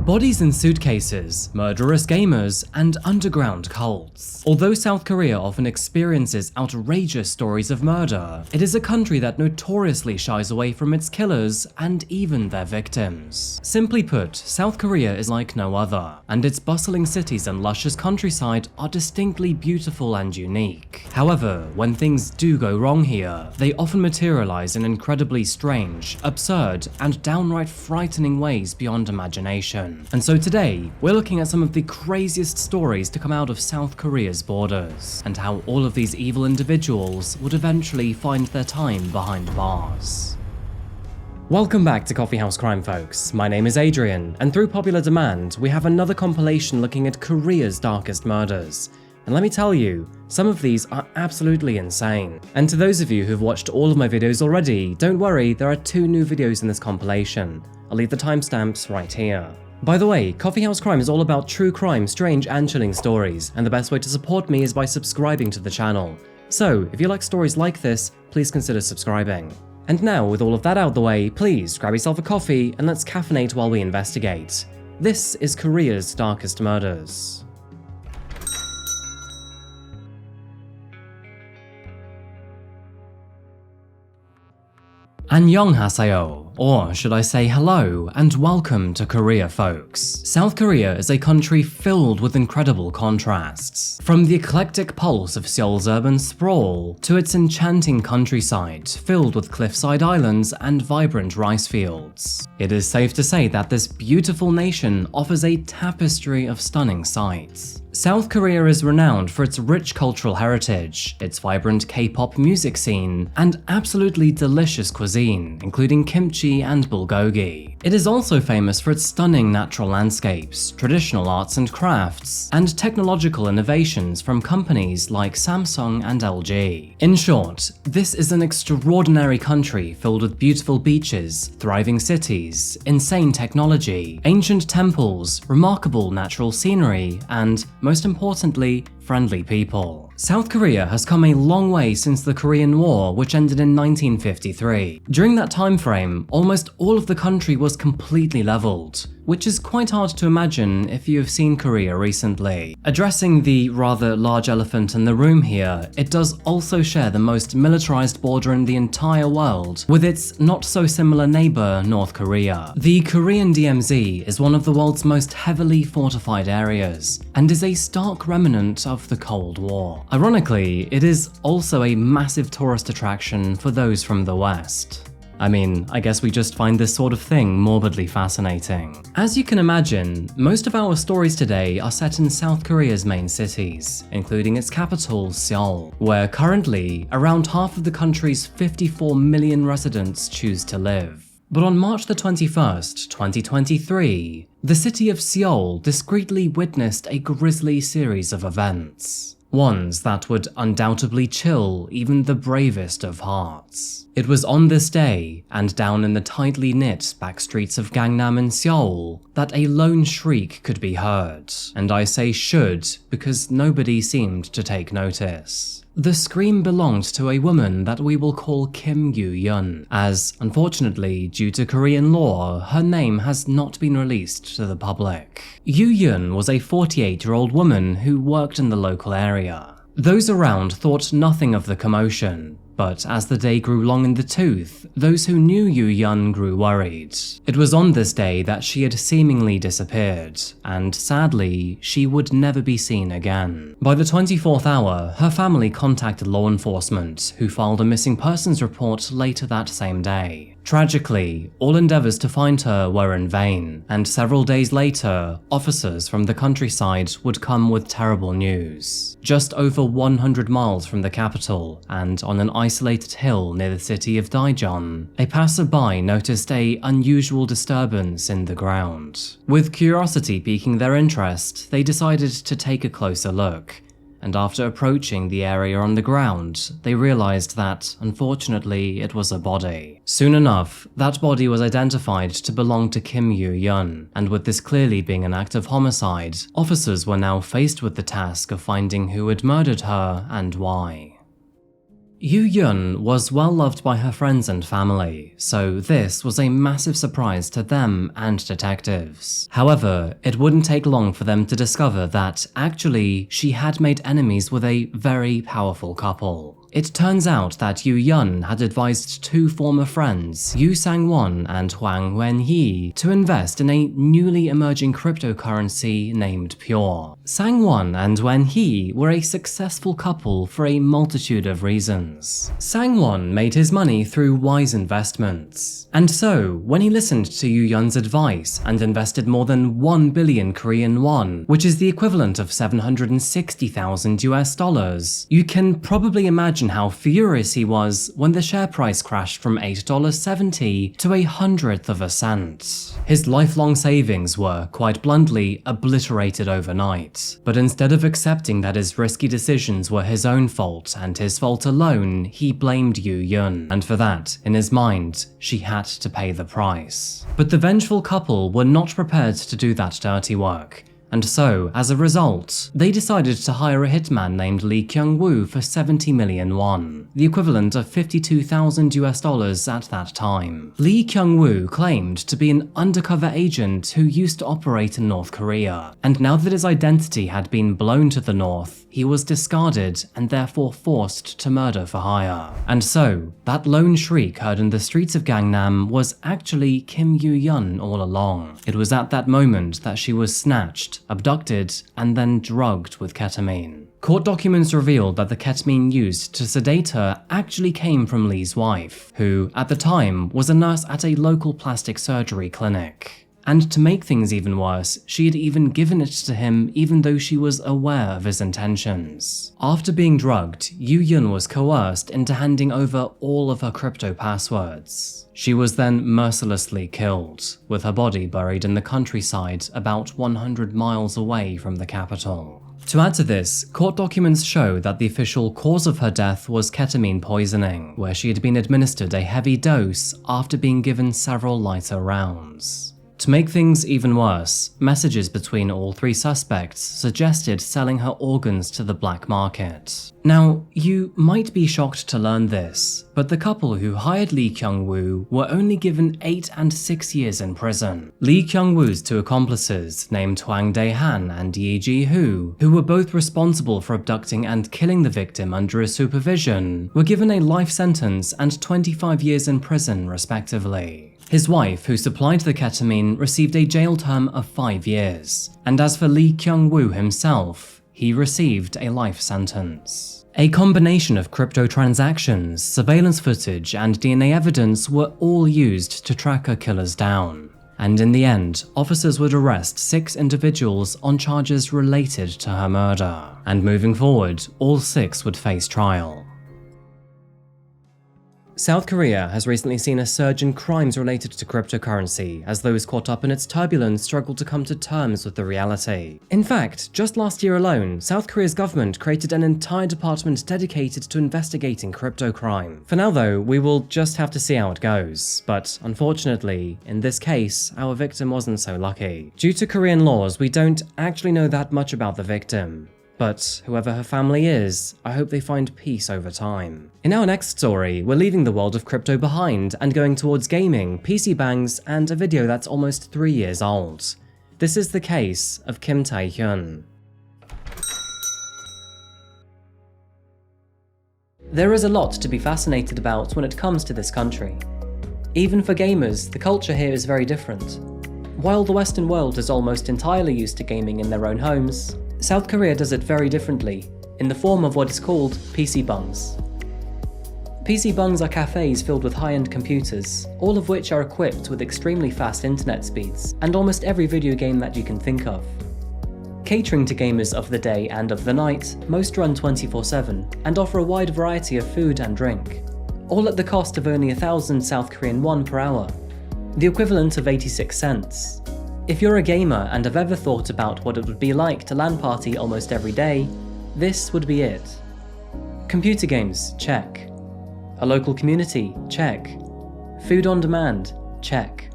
Bodies in suitcases, murderous gamers, and underground cults. Although South Korea often experiences outrageous stories of murder, it is a country that notoriously shies away from its killers and even their victims. Simply put, South Korea is like no other, and its bustling cities and luscious countryside are distinctly beautiful and unique. However, when things do go wrong here, they often materialize in incredibly strange, absurd, and downright frightening ways beyond imagination. And so today, we're looking at some of the craziest stories to come out of South Korea's borders, and how all of these evil individuals would eventually find their time behind bars. Welcome back to Coffeehouse Crime, folks. My name is Adrian, and through popular demand, we have another compilation looking at Korea's darkest murders. And let me tell you, some of these are absolutely insane. And to those of you who've watched all of my videos already, don't worry, there are 2 new videos in this compilation. I'll leave the timestamps right here. By the way, Coffeehouse Crime is all about true crime, strange and chilling stories, and the best way to support me is by subscribing to the channel. So, if you like stories like this, please consider subscribing. And now, with all of that out the way, please grab yourself a coffee and let's caffeinate while we investigate. This is Korea's darkest murders. Annyeonghaseyo, or should I say hello and welcome to Korea, folks. South Korea is a country filled with incredible contrasts. From the eclectic pulse of Seoul's urban sprawl to its enchanting countryside filled with cliffside islands and vibrant rice fields. It is safe to say that this beautiful nation offers a tapestry of stunning sights. South Korea is renowned for its rich cultural heritage, its vibrant K-pop music scene, and absolutely delicious cuisine, including kimchi and bulgogi. It is also famous for its stunning natural landscapes, traditional arts and crafts, and technological innovations from companies like Samsung and LG. In short, this is an extraordinary country filled with beautiful beaches, thriving cities, insane technology, ancient temples, remarkable natural scenery, and most importantly, friendly people. South Korea has come a long way since the Korean War, which ended in 1953. During that time frame, almost all of the country was completely leveled, which is quite hard to imagine if you have seen Korea recently. Addressing the rather large elephant in the room here, it does also share the most militarized border in the entire world with its not-so-similar neighbor, North Korea. The Korean DMZ is one of the world's most heavily fortified areas, and is a stark remnant of the Cold War. Ironically, it is also a massive tourist attraction for those from the West. I mean, I guess we just find this sort of thing morbidly fascinating. As you can imagine, most of our stories today are set in South Korea's main cities, including its capital, Seoul, where currently around half of the country's 54 million residents choose to live. But on March the 21st, 2023, the city of Seoul discreetly witnessed a grisly series of events. Ones that would undoubtedly chill even the bravest of hearts. It was on this day, and down in the tightly knit back streets of Gangnam in Seoul, that a lone shriek could be heard. And I say should, because nobody seemed to take notice. The scream belonged to a woman that we will call Kim Yoo-Yeong, as, unfortunately, due to Korean law, her name has not been released to the public. Yoo-Yeong was a 48-year-old woman who worked in the local area. Those around thought nothing of the commotion, but as the day grew long in the tooth, those who knew Yoo-Yeong grew worried. It was on this day that she had seemingly disappeared, and sadly, she would never be seen again. By the 24th hour, her family contacted law enforcement, who filed a missing persons report later that same day. Tragically, all endeavors to find her were in vain, and several days later, officers from the countryside would come with terrible news. Just over 100 miles from the capital, and on an isolated hill near the city of Daejeon, a passerby noticed an unusual disturbance in the ground. With curiosity piquing their interest, they decided to take a closer look. And after approaching the area on the ground, they realized that, unfortunately, it was a body. Soon enough, that body was identified to belong to Kim Yoo-Yeong, and with this clearly being an act of homicide, officers were now faced with the task of finding who had murdered her and why. Yoo Yun was well loved by her friends and family, so this was a massive surprise to them and detectives. However, it wouldn't take long for them to discover that, actually, she had made enemies with a very powerful couple. It turns out that Yoo Yun had advised two former friends, Yoo Sang-won and Hwang Wen-hee, to invest in a newly emerging cryptocurrency named Pure. Sang-won and Wen-hee were a successful couple for a multitude of reasons. Sang-won made his money through wise investments. And so, when he listened to Yoo Yun's advice and invested more than 1 billion Korean won, which is the equivalent of $760,000 US, you can probably imagine how furious he was when the share price crashed from $8.70 to 1/100th of a cent. His lifelong savings were, quite bluntly, obliterated overnight. But instead of accepting that his risky decisions were his own fault and his fault alone, he blamed Yoo Yun, and for that, in his mind, she had to pay the price. But the vengeful couple were not prepared to do that dirty work. And so, as a result, they decided to hire a hitman named Lee Kyung-woo for 70 million won, the equivalent of $52,000 at that time. Lee Kyung-woo claimed to be an undercover agent who used to operate in North Korea, and now that his identity had been blown to the north, he was discarded and therefore forced to murder for hire. And so, that lone shriek heard in the streets of Gangnam was actually Kim Yoo-yeon all along. It was at that moment that she was snatched, abducted, and then drugged with ketamine. Court documents revealed that the ketamine used to sedate her actually came from Lee's wife, who, at the time, was a nurse at a local plastic surgery clinic. And to make things even worse, she had even given it to him even though she was aware of his intentions. After being drugged, Yoo Yun was coerced into handing over all of her crypto passwords. She was then mercilessly killed, with her body buried in the countryside about 100 miles away from the capital. To add to this, court documents show that the official cause of her death was ketamine poisoning, where she had been administered a heavy dose after being given several lighter rounds. To make things even worse, messages between all three suspects suggested selling her organs to the black market. Now, you might be shocked to learn this, but the couple who hired Lee Kyung-woo were only given 8 and 6 years in prison. Lee Kyung-woo's two accomplices, named Hwang Dae-han and Yi Ji-hoo, who were both responsible for abducting and killing the victim under his supervision, were given a life sentence and 25 years in prison, respectively. His wife, who supplied the ketamine, received a jail term of 5 years, and as for Lee Kyung-woo himself, he received a life sentence. A combination of crypto transactions, surveillance footage, and DNA evidence were all used to track her killers down. And in the end, officers would arrest 6 individuals on charges related to her murder. And moving forward, all 6 would face trial. South Korea has recently seen a surge in crimes related to cryptocurrency, as those caught up in its turbulence struggle to come to terms with the reality. In fact, just last year alone, South Korea's government created an entire department dedicated to investigating crypto crime. For now though, we will just have to see how it goes, but unfortunately, in this case, our victim wasn't so lucky. Due to Korean laws, we don't actually know that much about the victim. But whoever her family is, I hope they find peace over time. In our next story, we're leaving the world of crypto behind and going towards gaming, PC bangs, and a video that's almost 3 years old. This is the case of Kim Tae-Hyun. There is a lot to be fascinated about when it comes to this country. Even for gamers, the culture here is very different. While the Western world is almost entirely used to gaming in their own homes, South Korea does it very differently, in the form of what is called PC bungs. PC bungs are cafes filled with high-end computers, all of which are equipped with extremely fast internet speeds, and almost every video game that you can think of. Catering to gamers of the day and of the night, most run 24/7, and offer a wide variety of food and drink, all at the cost of only 1,000 South Korean won per hour, the equivalent of 86 cents. If you're a gamer and have ever thought about what it would be like to LAN party almost every day, this would be it. Computer games, check. A local community, check. Food on demand, check.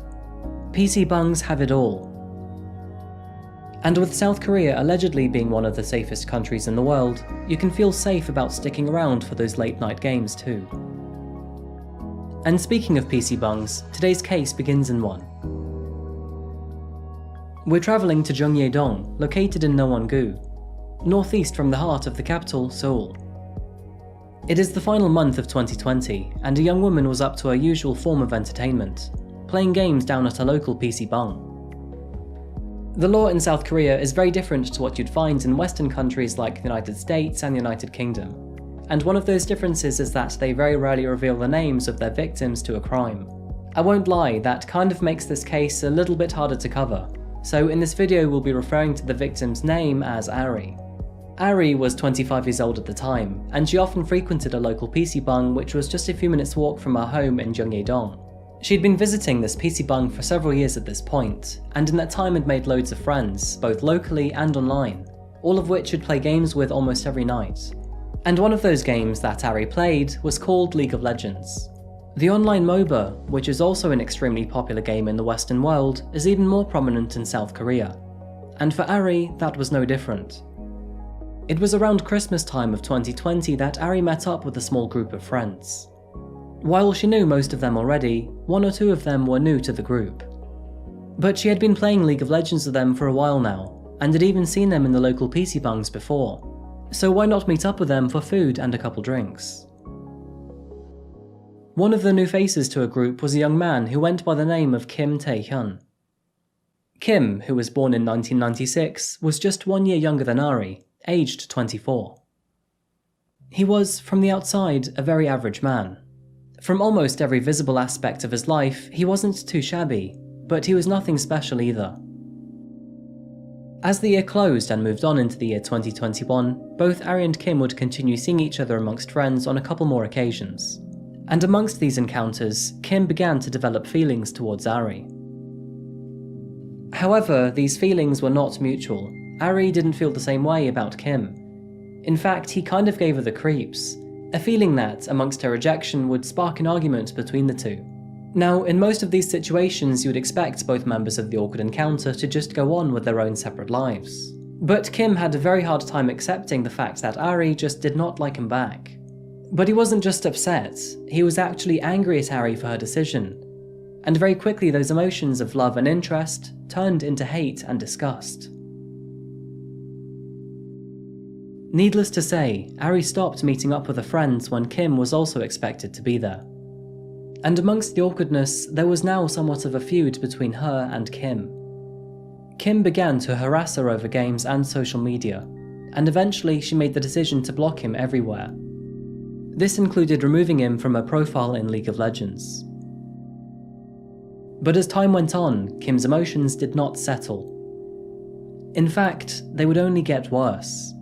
PC bungs have it all. And with South Korea allegedly being one of the safest countries in the world, you can feel safe about sticking around for those late night games too. And speaking of PC bungs, today's case begins in one. We're travelling to Jeong Yoo-Jeong, located in Nowon-gu, northeast from the heart of the capital, Seoul. It is the final month of 2020, and a young woman was up to her usual form of entertainment, playing games down at a local PC bung. The law in South Korea is very different to what you'd find in Western countries like the United States and the United Kingdom, and one of those differences is that they very rarely reveal the names of their victims to a crime. I won't lie, that kind of makes this case a little bit harder to cover, so in this video we'll be referring to the victim's name as Ari. Ari was 25 years old at the time, and she often frequented a local PC bung which was just a few minutes walk from her home in Jeong Yoo-Jeong. She'd been visiting this PC bung for several years at this point, and in that time had made loads of friends, both locally and online, all of which she'd play games with almost every night. And one of those games that Ari played was called League of Legends. The online MOBA, which is also an extremely popular game in the Western world, is even more prominent in South Korea. And for Ari, that was no different. It was around Christmas time of 2020 that Ari met up with a small group of friends. While she knew most of them already, one or two of them were new to the group. But she had been playing League of Legends with them for a while now, and had even seen them in the local PC bungs before, so why not meet up with them for food and a couple drinks? One of the new faces to a group was a young man who went by the name of Tae-Hyun. Kim, who was born in 1996, was just 1 year younger than Ari, aged 24. He was, from the outside, a very average man. From almost every visible aspect of his life, he wasn't too shabby, but he was nothing special either. As the year closed and moved on into the year 2021, both Ari and Kim would continue seeing each other amongst friends on a couple more occasions. And amongst these encounters, Kim began to develop feelings towards Ari. However, these feelings were not mutual. Ari didn't feel the same way about Kim. In fact, he kind of gave her the creeps, a feeling that, amongst her rejection, would spark an argument between the two. Now, in most of these situations you would expect both members of the awkward encounter to just go on with their own separate lives. But Kim had a very hard time accepting the fact that Ari just did not like him back. But he wasn't just upset, he was actually angry at Ari for her decision. And very quickly those emotions of love and interest turned into hate and disgust. Needless to say, Ari stopped meeting up with her friends when Kim was also expected to be there. And amongst the awkwardness, there was now somewhat of a feud between her and Kim. Kim began to harass her over games and social media, and eventually she made the decision to block him everywhere. This included removing him from her profile in League of Legends. But as time went on, Kim's emotions did not settle. In fact, they would only get worse.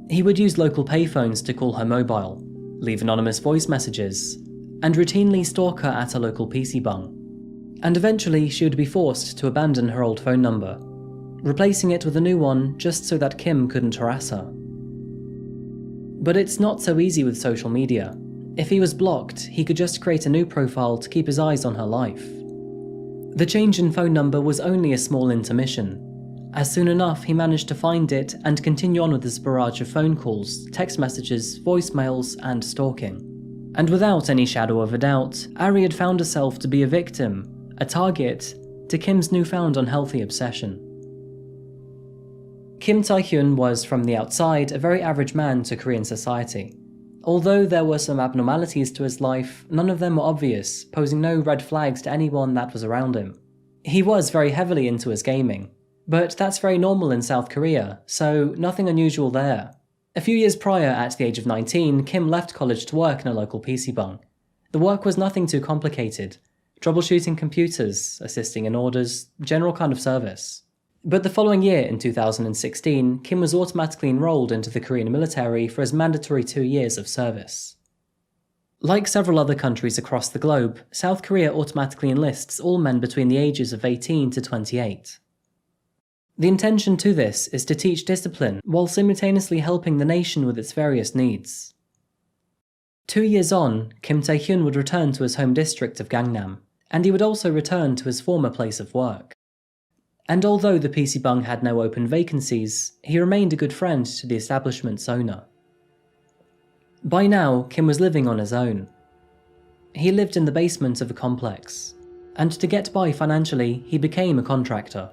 He would use local payphones to call her mobile, leave anonymous voice messages, and routinely stalk her at a local PC bung. And eventually she would be forced to abandon her old phone number, replacing it with a new one just so that Kim couldn't harass her. But it's not so easy with social media. If he was blocked, he could just create a new profile to keep his eyes on her life. The change in phone number was only a small intermission, as soon enough he managed to find it and continue on with his barrage of phone calls, text messages, voicemails, and stalking. And without any shadow of a doubt, Ari had found herself to be a victim, a target, to Kim's newfound unhealthy obsession. Kim Tae-Hyun was, from the outside, a very average man to Korean society. Although there were some abnormalities to his life, none of them were obvious, posing no red flags to anyone that was around him. He was very heavily into his gaming, but that's very normal in South Korea, so nothing unusual there. A few years prior, at the age of 19, Kim left college to work in a local PC bung. The work was nothing too complicated. Troubleshooting computers, assisting in orders, general kind of service. But the following year, in 2016, Kim was automatically enrolled into the Korean military for his mandatory 2 years of service. Like several other countries across the globe, South Korea automatically enlists all men between the ages of 18 to 28. The intention to this is to teach discipline while simultaneously helping the nation with its various needs. 2 years on, Kim Tae-Hyun would return to his home district of Gangnam, and he would also return to his former place of work. And although the PC Bung had no open vacancies, he remained a good friend to the establishment's owner. By now, Kim was living on his own. He lived in the basement of a complex, and to get by financially, he became a contractor,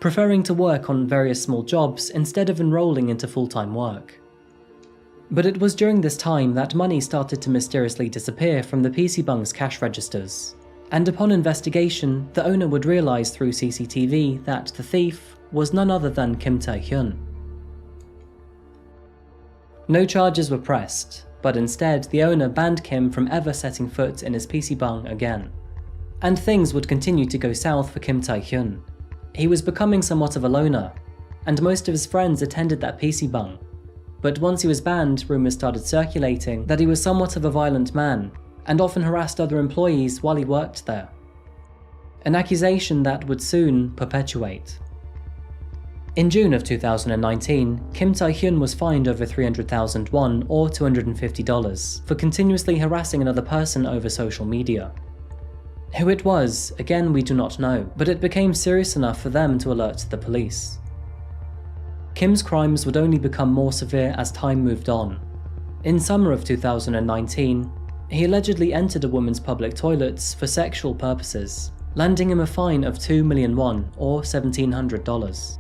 preferring to work on various small jobs instead of enrolling into full-time work. But it was during this time that money started to mysteriously disappear from the PC Bung's cash registers, and upon investigation, the owner would realise through CCTV that the thief was none other than Kim Tae-Hyun. No charges were pressed, but instead the owner banned Kim from ever setting foot in his PC Bung again. And things would continue to go south for Kim Tae-Hyun. He was becoming somewhat of a loner, and most of his friends attended that PC Bung. But once he was banned, rumours started circulating that he was somewhat of a violent man, and often harassed other employees while he worked there. An accusation that would soon perpetuate. In June of 2019, Kim Tae-Hyun was fined over 300,000 won or $250 for continuously harassing another person over social media. Who it was, again we do not know, but it became serious enough for them to alert the police. Kim's crimes would only become more severe as time moved on. In summer of 2019, he allegedly entered a woman's public toilets for sexual purposes, landing him a fine of 2 million won or $1,700.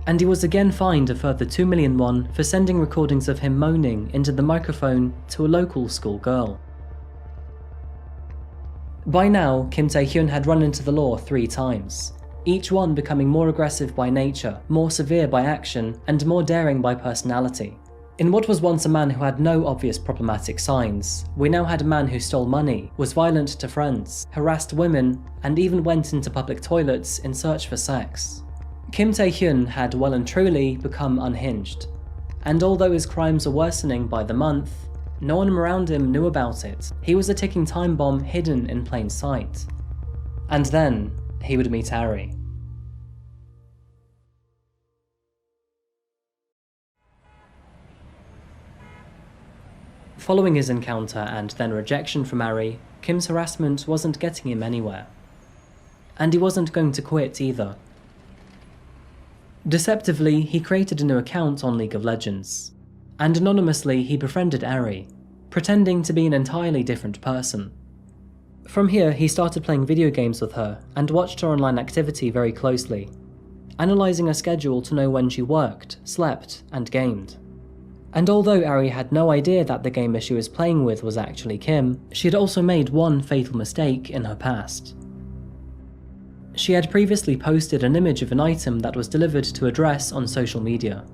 And he was again fined a further 2 million won for sending recordings of him moaning into the microphone to a local school girl. By now, Kim Tae-Hyun had run into the law 3 times, each one becoming more aggressive by nature, more severe by action, and more daring by personality. In what was once a man who had no obvious problematic signs, we now had a man who stole money, was violent to friends, harassed women, and even went into public toilets in search for sex. Kim Tae-Hyun had well and truly become unhinged, and although his crimes were worsening by the month, no one around him knew about it. He was a ticking time bomb hidden in plain sight. And then, he would meet Ari. Following his encounter and then rejection from Ari, Kim's harassment wasn't getting him anywhere. And he wasn't going to quit either. Deceptively, he created a new account on League of Legends, and anonymously he befriended Ari, pretending to be an entirely different person. From here, he started playing video games with her and watched her online activity very closely, analysing her schedule to know when she worked, slept, and gamed. And although Ari had no idea that the gamer she was playing with was actually Kim, she had also made one fatal mistake in her past. She had previously posted an image of an item that was delivered to a dress on social media.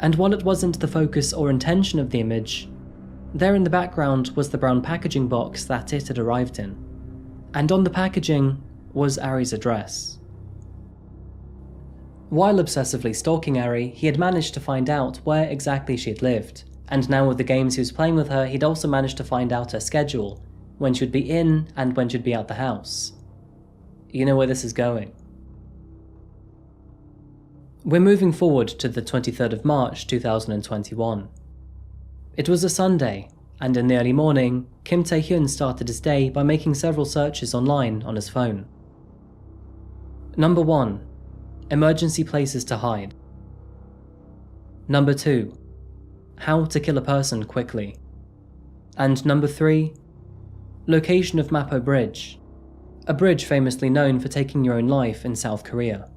And while it wasn't the focus or intention of the image, there in the background was the brown packaging box that it had arrived in. And on the packaging was Ari's address. While obsessively stalking Ari, he had managed to find out where exactly she had lived, and now with the games he was playing with her, he'd also managed to find out her schedule, when she'd be in and when she'd be out the house. You know where this is going. We're moving forward to the 23rd of March 2021. It was a Sunday, and in the early morning, Kim Tae-Hyun started his day by making several searches online on his phone. Number 1. Emergency places to hide. Number 2. How to kill a person quickly. And number 3. Location of Mapo Bridge, a bridge famously known for taking your own life in South Korea.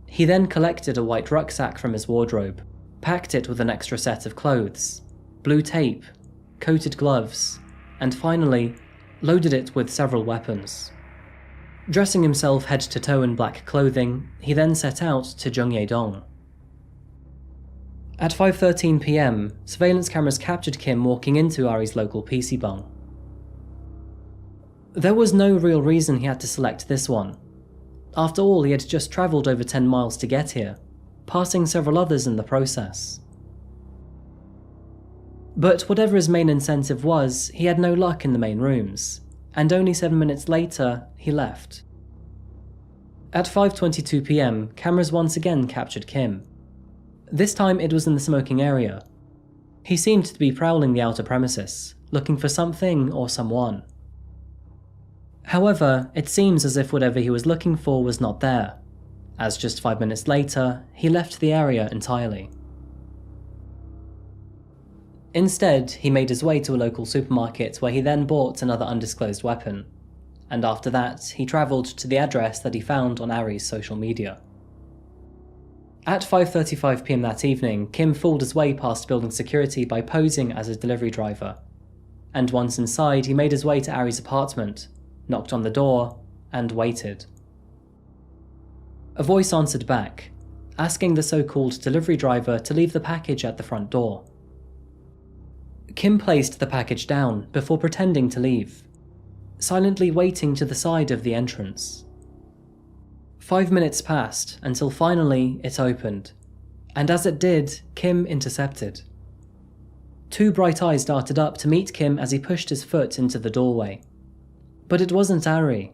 He then collected a white rucksack from his wardrobe, packed it with an extra set of clothes, blue tape, coated gloves, and finally, loaded it with several weapons. Dressing himself head to toe in black clothing, he then set out to Jeong Yoo-Jeong. At 5:13 PM, surveillance cameras captured Kim walking into Ari's local PC Bung. There was no real reason he had to select this one. After all, he had just travelled over 10 miles to get here, passing several others in the process. But whatever his main incentive was, he had no luck in the main rooms, and only 7 minutes later, he left. At 5:22 PM, cameras once again captured Kim. This time it was in the smoking area. He seemed to be prowling the outer premises, looking for something or someone. However, it seems as if whatever he was looking for was not there, as just 5 minutes later, he left the area entirely. Instead, he made his way to a local supermarket where he then bought another undisclosed weapon, and after that, he travelled to the address that he found on Ari's social media. At 5:35 PM that evening, Kim fooled his way past building security by posing as a delivery driver, and once inside, he made his way to Ari's apartment, knocked on the door, and waited. A voice answered back, asking the so-called delivery driver to leave the package at the front door. Kim placed the package down before pretending to leave, silently waiting to the side of the entrance. 5 minutes passed until finally it opened, and as it did, Kim intercepted. Two bright eyes darted up to meet Kim as he pushed his foot into the doorway. But it wasn't Ari.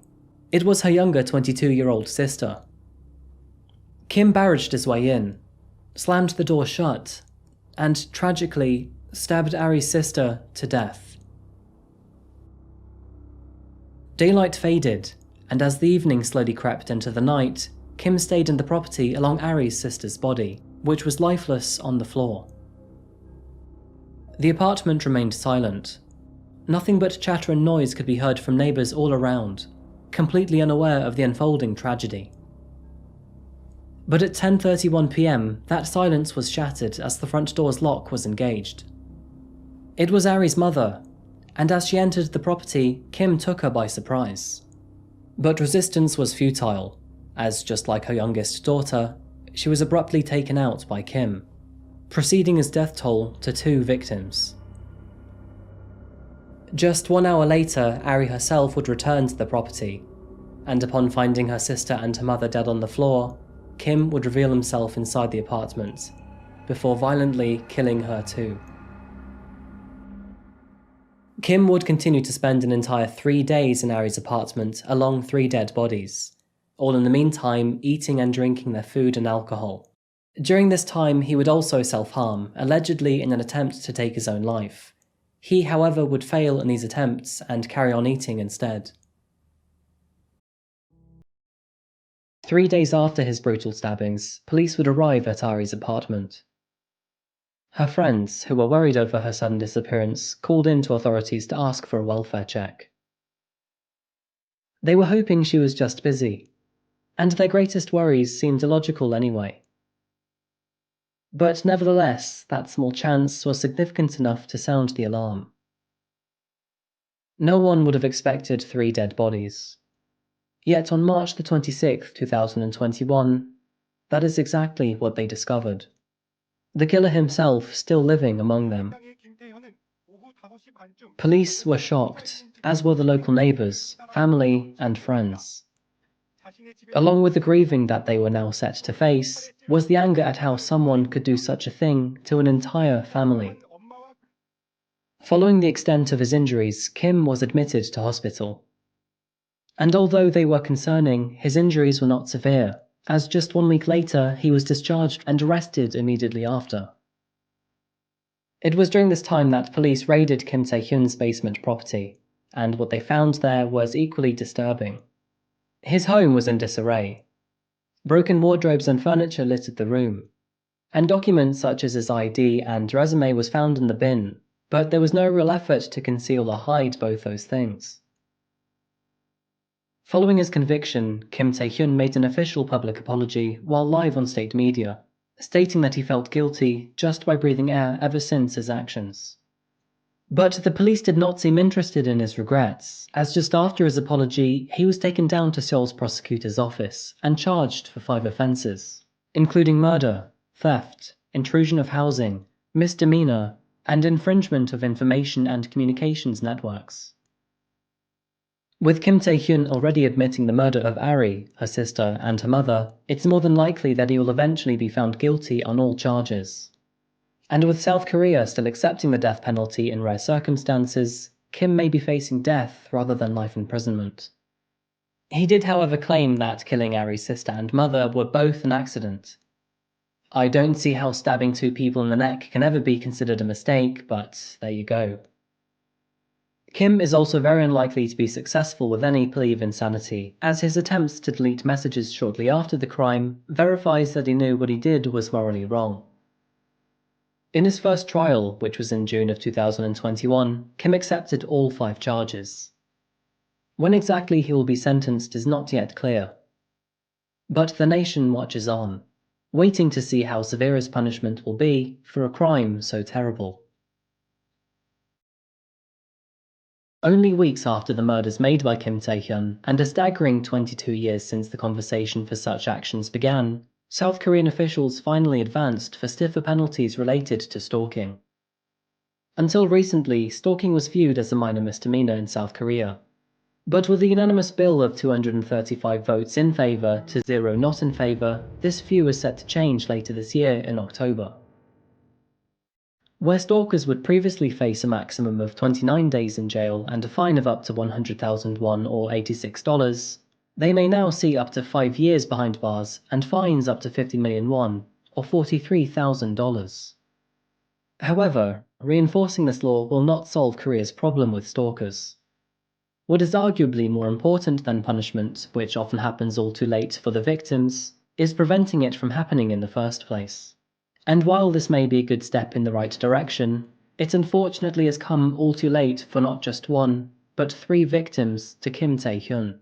It was her younger 22-year-old sister. Kim barraged his way in, slammed the door shut, and tragically stabbed Ari's sister to death. Daylight faded, and as the evening slowly crept into the night, Kim stayed in the property along Ari's sister's body, which was lifeless on the floor. The apartment remained silent. Nothing but chatter and noise could be heard from neighbours all around, completely unaware of the unfolding tragedy. But at 10:31 PM, that silence was shattered as the front door's lock was engaged. It was Ari's mother, and as she entered the property, Kim took her by surprise. But resistance was futile, as just like her youngest daughter, she was abruptly taken out by Kim, proceeding his death toll to 2 victims. Just 1 hour later, Ari herself would return to the property, and upon finding her sister and her mother dead on the floor, Kim would reveal himself inside the apartment, before violently killing her too. Kim would continue to spend an entire 3 days in Ari's apartment along 3 dead bodies, all in the meantime eating and drinking their food and alcohol. During this time, he would also self-harm, allegedly in an attempt to take his own life. He, however, would fail in these attempts and carry on eating instead. 3 days after his brutal stabbings, police would arrive at Ari's apartment. Her friends, who were worried over her sudden disappearance, called in to authorities to ask for a welfare check. They were hoping she was just busy, and their greatest worries seemed illogical anyway. But nevertheless, that small chance was significant enough to sound the alarm. No one would have expected 3 dead bodies. Yet on March the 26th, 2021, that is exactly what they discovered. The killer himself still living among them. Police were shocked, as were the local neighbours, family, and friends. Along with the grieving that they were now set to face, was the anger at how someone could do such a thing to an entire family. Following the extent of his injuries, Kim was admitted to hospital. And although they were concerning, his injuries were not severe, as just 1 week later he was discharged and arrested immediately after. It was during this time that police raided Kim Tae-Hyun's basement property, and what they found there was equally disturbing. His home was in disarray. Broken wardrobes and furniture littered the room, and documents such as his ID and resume was found in the bin, but there was no real effort to conceal or hide both those things. Following his conviction, Kim Tae-Hyun made an official public apology while live on state media, stating that he felt guilty just by breathing air ever since his actions. But the police did not seem interested in his regrets, as just after his apology, he was taken down to Seoul's prosecutor's office and charged for 5 offences, including murder, theft, intrusion of housing, misdemeanor, and infringement of information and communications networks. With Kim Tae-Hyun already admitting the murder of Ari, her sister, and her mother, it's more than likely that he will eventually be found guilty on all charges. And with South Korea still accepting the death penalty in rare circumstances, Kim may be facing death rather than life imprisonment. He did, however, claim that killing Ari's sister and mother were both an accident. I don't see how stabbing 2 people in the neck can ever be considered a mistake, but there you go. Kim is also very unlikely to be successful with any plea of insanity, as his attempts to delete messages shortly after the crime verifies that he knew what he did was morally wrong. In his first trial, which was in June of 2021, Kim accepted all 5 charges. When exactly he will be sentenced is not yet clear. But the nation watches on, waiting to see how severe his punishment will be for a crime so terrible. Only weeks after the murders made by Kim Tae-Hyun, and a staggering 22 years since the conversation for such actions began, South Korean officials finally advanced for stiffer penalties related to stalking. Until recently, stalking was viewed as a minor misdemeanor in South Korea. But with a unanimous bill of 235 votes in favour to 0 not in favour, this view is set to change later this year in October. Where stalkers would previously face a maximum of 29 days in jail and a fine of up to 100,000 won or $86, they may now see up to 5 years behind bars and fines up to 50 million won, or $43,000. However, reinforcing this law will not solve Korea's problem with stalkers. What is arguably more important than punishment, which often happens all too late for the victims, is preventing it from happening in the first place. And while this may be a good step in the right direction, it unfortunately has come all too late for not just 1, but 3 victims to Kim Tae-Hyun.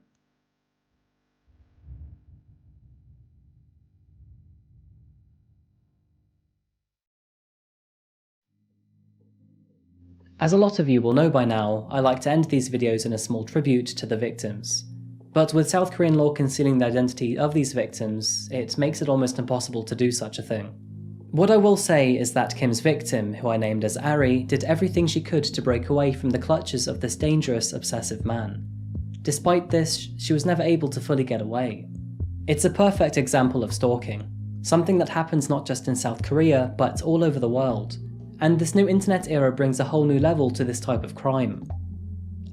As a lot of you will know by now, I like to end these videos in a small tribute to the victims. But with South Korean law concealing the identity of these victims, it makes it almost impossible to do such a thing. What I will say is that Kim's victim, who I named as Ari, did everything she could to break away from the clutches of this dangerous, obsessive man. Despite this, she was never able to fully get away. It's a perfect example of stalking, something that happens not just in South Korea, but all over the world. And this new internet era brings a whole new level to this type of crime.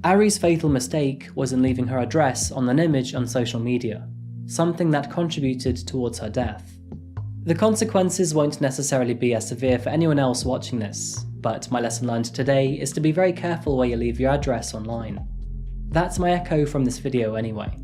Ari's fatal mistake was in leaving her address on an image on social media, something that contributed towards her death. The consequences won't necessarily be as severe for anyone else watching this, but my lesson learned today is to be very careful where you leave your address online. That's my echo from this video anyway.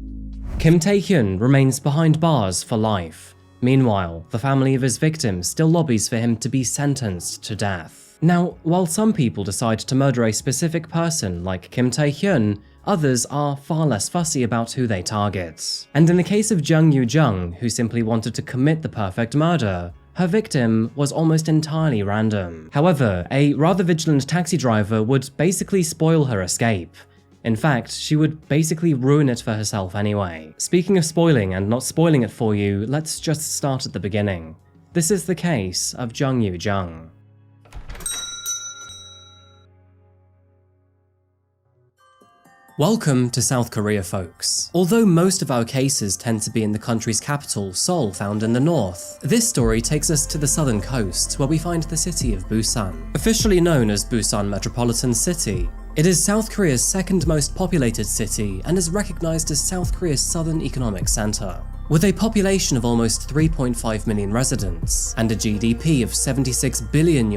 Kim Tae-Hyun remains behind bars for life. Meanwhile, the family of his victim still lobbies for him to be sentenced to death. Now, while some people decide to murder a specific person like Kim Tae-Hyun, others are far less fussy about who they target. And in the case of Jeong Yoo-Jeong, who simply wanted to commit the perfect murder, her victim was almost entirely random. However, a rather vigilant taxi driver would basically spoil her escape. In fact, she would basically ruin it for herself anyway. Speaking of spoiling and not spoiling it for you, let's just start at the beginning. This is the case of Jeong Yoo-Jeong. Welcome to South Korea, folks. Although most of our cases tend to be in the country's capital, Seoul, found in the north, this story takes us to the southern coast, where we find the city of Busan. Officially known as Busan Metropolitan City, it is South Korea's second most populated city and is recognized as South Korea's southern economic center. With a population of almost 3.5 million residents and a GDP of $76 billion,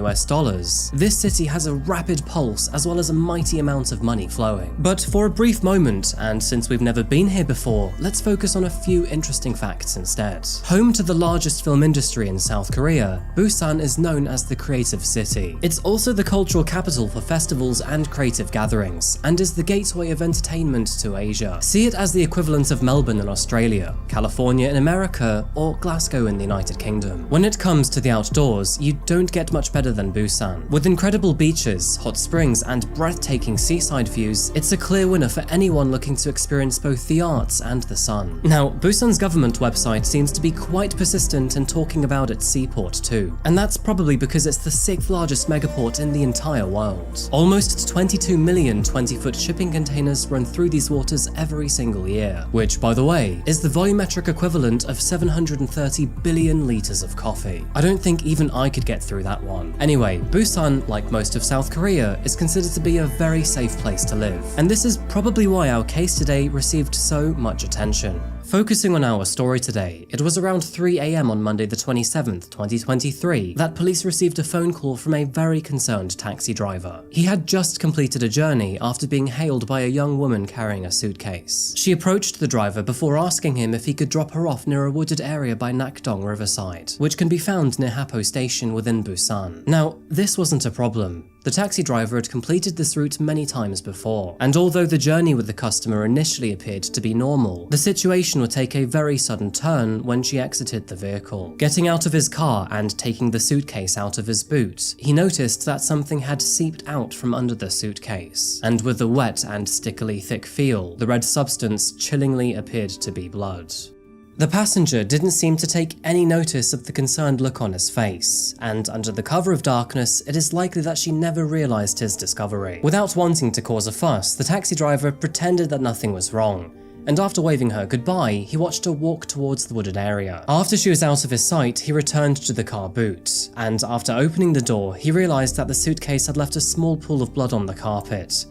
this city has a rapid pulse as well as a mighty amount of money flowing. But for a brief moment, and since we've never been here before, let's focus on a few interesting facts instead. Home to the largest film industry in South Korea, Busan is known as the Creative City. It's also the cultural capital for festivals and creative gatherings, and is the gateway of entertainment to Asia. See it as the equivalent of Melbourne in Australia, California in America, or Glasgow in the United Kingdom. When it comes to the outdoors, you don't get much better than Busan. With incredible beaches, hot springs, and breathtaking seaside views, it's a clear winner for anyone looking to experience both the arts and the sun. Now, Busan's government website seems to be quite persistent in talking about its seaport too, and that's probably because it's the 6th largest megaport in the entire world. Almost 22 million 20-foot shipping containers run through these waters every single year, which, by the way, is the volumetric equivalent of 730 billion litres of coffee. I don't think even I could get through that one. Anyway, Busan, like most of South Korea, is considered to be a very safe place to live. And this is probably why our case today received so much attention. Focusing on our story today, it was around 3 AM on Monday the 27th, 2023, that police received a phone call from a very concerned taxi driver. He had just completed a journey after being hailed by a young woman carrying a suitcase. She approached the driver before asking him if he could drop her off near a wooded area by Nakdong Riverside, which can be found near Hapo Station within Busan. Now, this wasn't a problem. The taxi driver had completed this route many times before, and although the journey with the customer initially appeared to be normal, the situation would take a very sudden turn when she exited the vehicle. Getting out of his car and taking the suitcase out of his boot, he noticed that something had seeped out from under the suitcase, and with the wet and stickily thick feel, the red substance chillingly appeared to be blood. The passenger didn't seem to take any notice of the concerned look on his face, and under the cover of darkness, it is likely that she never realized his discovery. Without wanting to cause a fuss, the taxi driver pretended that nothing was wrong, and after waving her goodbye, he watched her walk towards the wooded area. After she was out of his sight, he returned to the car boot, and after opening the door, he realized that the suitcase had left a small pool of blood on the carpet.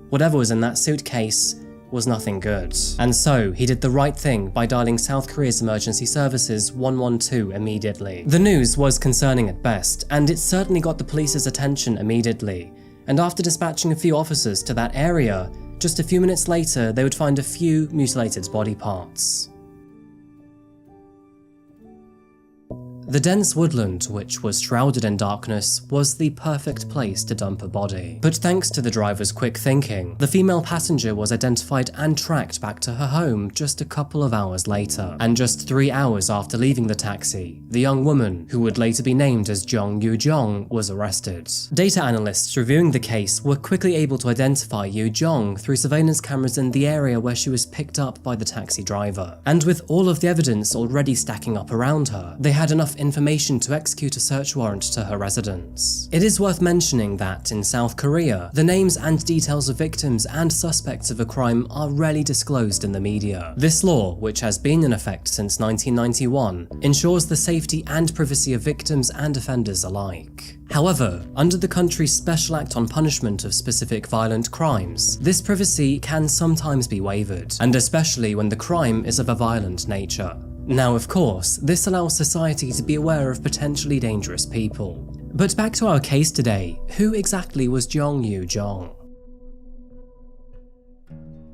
Whatever was in that suitcase was nothing good. And so, he did the right thing by dialing South Korea's emergency services 112 immediately. The news was concerning at best, and it certainly got the police's attention immediately, and after dispatching a few officers to that area, just a few minutes later they would find a few mutilated body parts. The dense woodland, which was shrouded in darkness, was the perfect place to dump a body. But thanks to the driver's quick thinking, the female passenger was identified and tracked back to her home just a couple of hours later. And just 3 hours after leaving the taxi, the young woman, who would later be named as Jeong Yoo-Jeong, was arrested. Data analysts reviewing the case were quickly able to identify Yoo-Jeong through surveillance cameras in the area where she was picked up by the taxi driver. And with all of the evidence already stacking up around her, they had enough information to execute a search warrant to her residence. It is worth mentioning that in South Korea, the names and details of victims and suspects of a crime are rarely disclosed in the media. This law, which has been in effect since 1991, ensures the safety and privacy of victims and offenders alike. However, under the country's Special Act on Punishment of Specific Violent Crimes, this privacy can sometimes be waived, and especially when the crime is of a violent nature. Now, of course, this allows society to be aware of potentially dangerous people. But back to our case today, who exactly was Jeong Yoo-Jeong?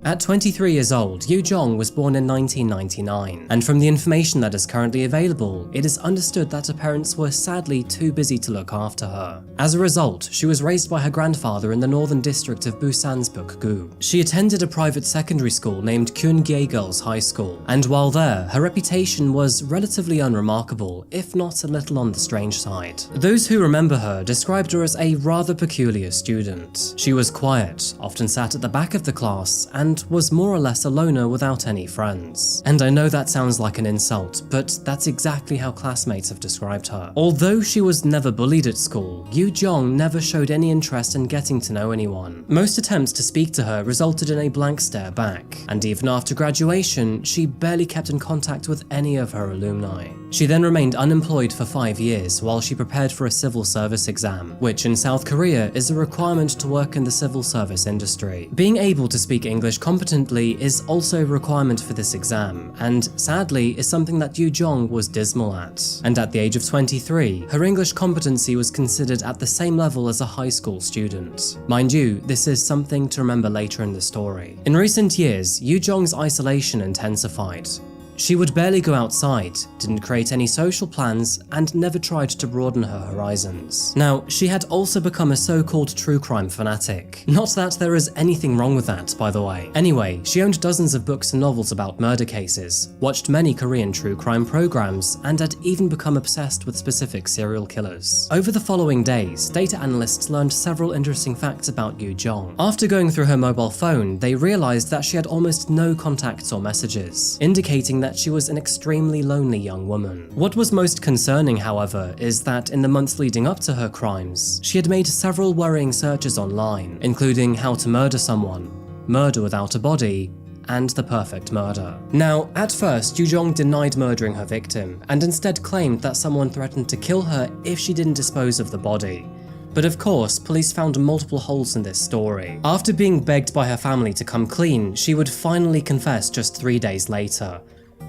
At 23 years old, Yoo-Jeong was born in 1999, and from the information that is currently available, it is understood that her parents were sadly too busy to look after her. As a result, she was raised by her grandfather in the northern district of Busan's Bukgu. She attended a private secondary school named Kyungye Girls High School, and while there, her reputation was relatively unremarkable, if not a little on the strange side. Those who remember her described her as a rather peculiar student. She was quiet, often sat at the back of the class, and was more or less a loner without any friends. And I know that sounds like an insult, but that's exactly how classmates have described her. Although she was never bullied at school, Yoo-Jeong never showed any interest in getting to know anyone. Most attempts to speak to her resulted in a blank stare back, and even after graduation, she barely kept in contact with any of her alumni. She then remained unemployed for 5 years while she prepared for a civil service exam, which in South Korea is a requirement to work in the civil service industry. Being able to speak English competently is also a requirement for this exam, and sadly is something that Yoo-Jeong was dismal at. And at the age of 23, her English competency was considered at the same level as a high school student. Mind you, this is something to remember later in the story. In recent years, Yoo-Jeong's isolation intensified. She would barely go outside, didn't create any social plans, and never tried to broaden her horizons. Now, she had also become a so-called true crime fanatic. Not that there is anything wrong with that, by the way. Anyway, she owned dozens of books and novels about murder cases, watched many Korean true crime programs, and had even become obsessed with specific serial killers. Over the following days, data analysts learned several interesting facts about Yoo-Jeong. After going through her mobile phone, they realized that she had almost no contacts or messages, indicating that she was an extremely lonely young woman. What was most concerning, however, is that in the months leading up to her crimes, she had made several worrying searches online, including how to murder someone, murder without a body, and the perfect murder. Now, at first, Yoo-Jeong denied murdering her victim, and instead claimed that someone threatened to kill her if she didn't dispose of the body. But of course, police found multiple holes in this story. After being begged by her family to come clean, she would finally confess just 3 days later.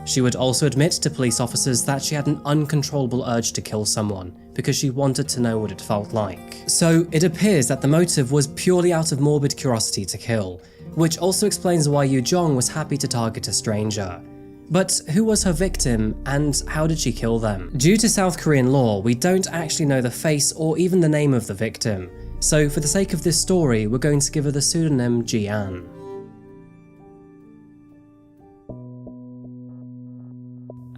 She would also admit to police officers that she had an uncontrollable urge to kill someone because she wanted to know what it felt like. So it appears that the motive was purely out of morbid curiosity to kill, which also explains why Yoo-Jeong was happy to target a stranger. But who was her victim, and how did she kill them? Due to South Korean law, we don't actually know the face or even the name of the victim, so for the sake of this story, we're going to give her the pseudonym Ji-an.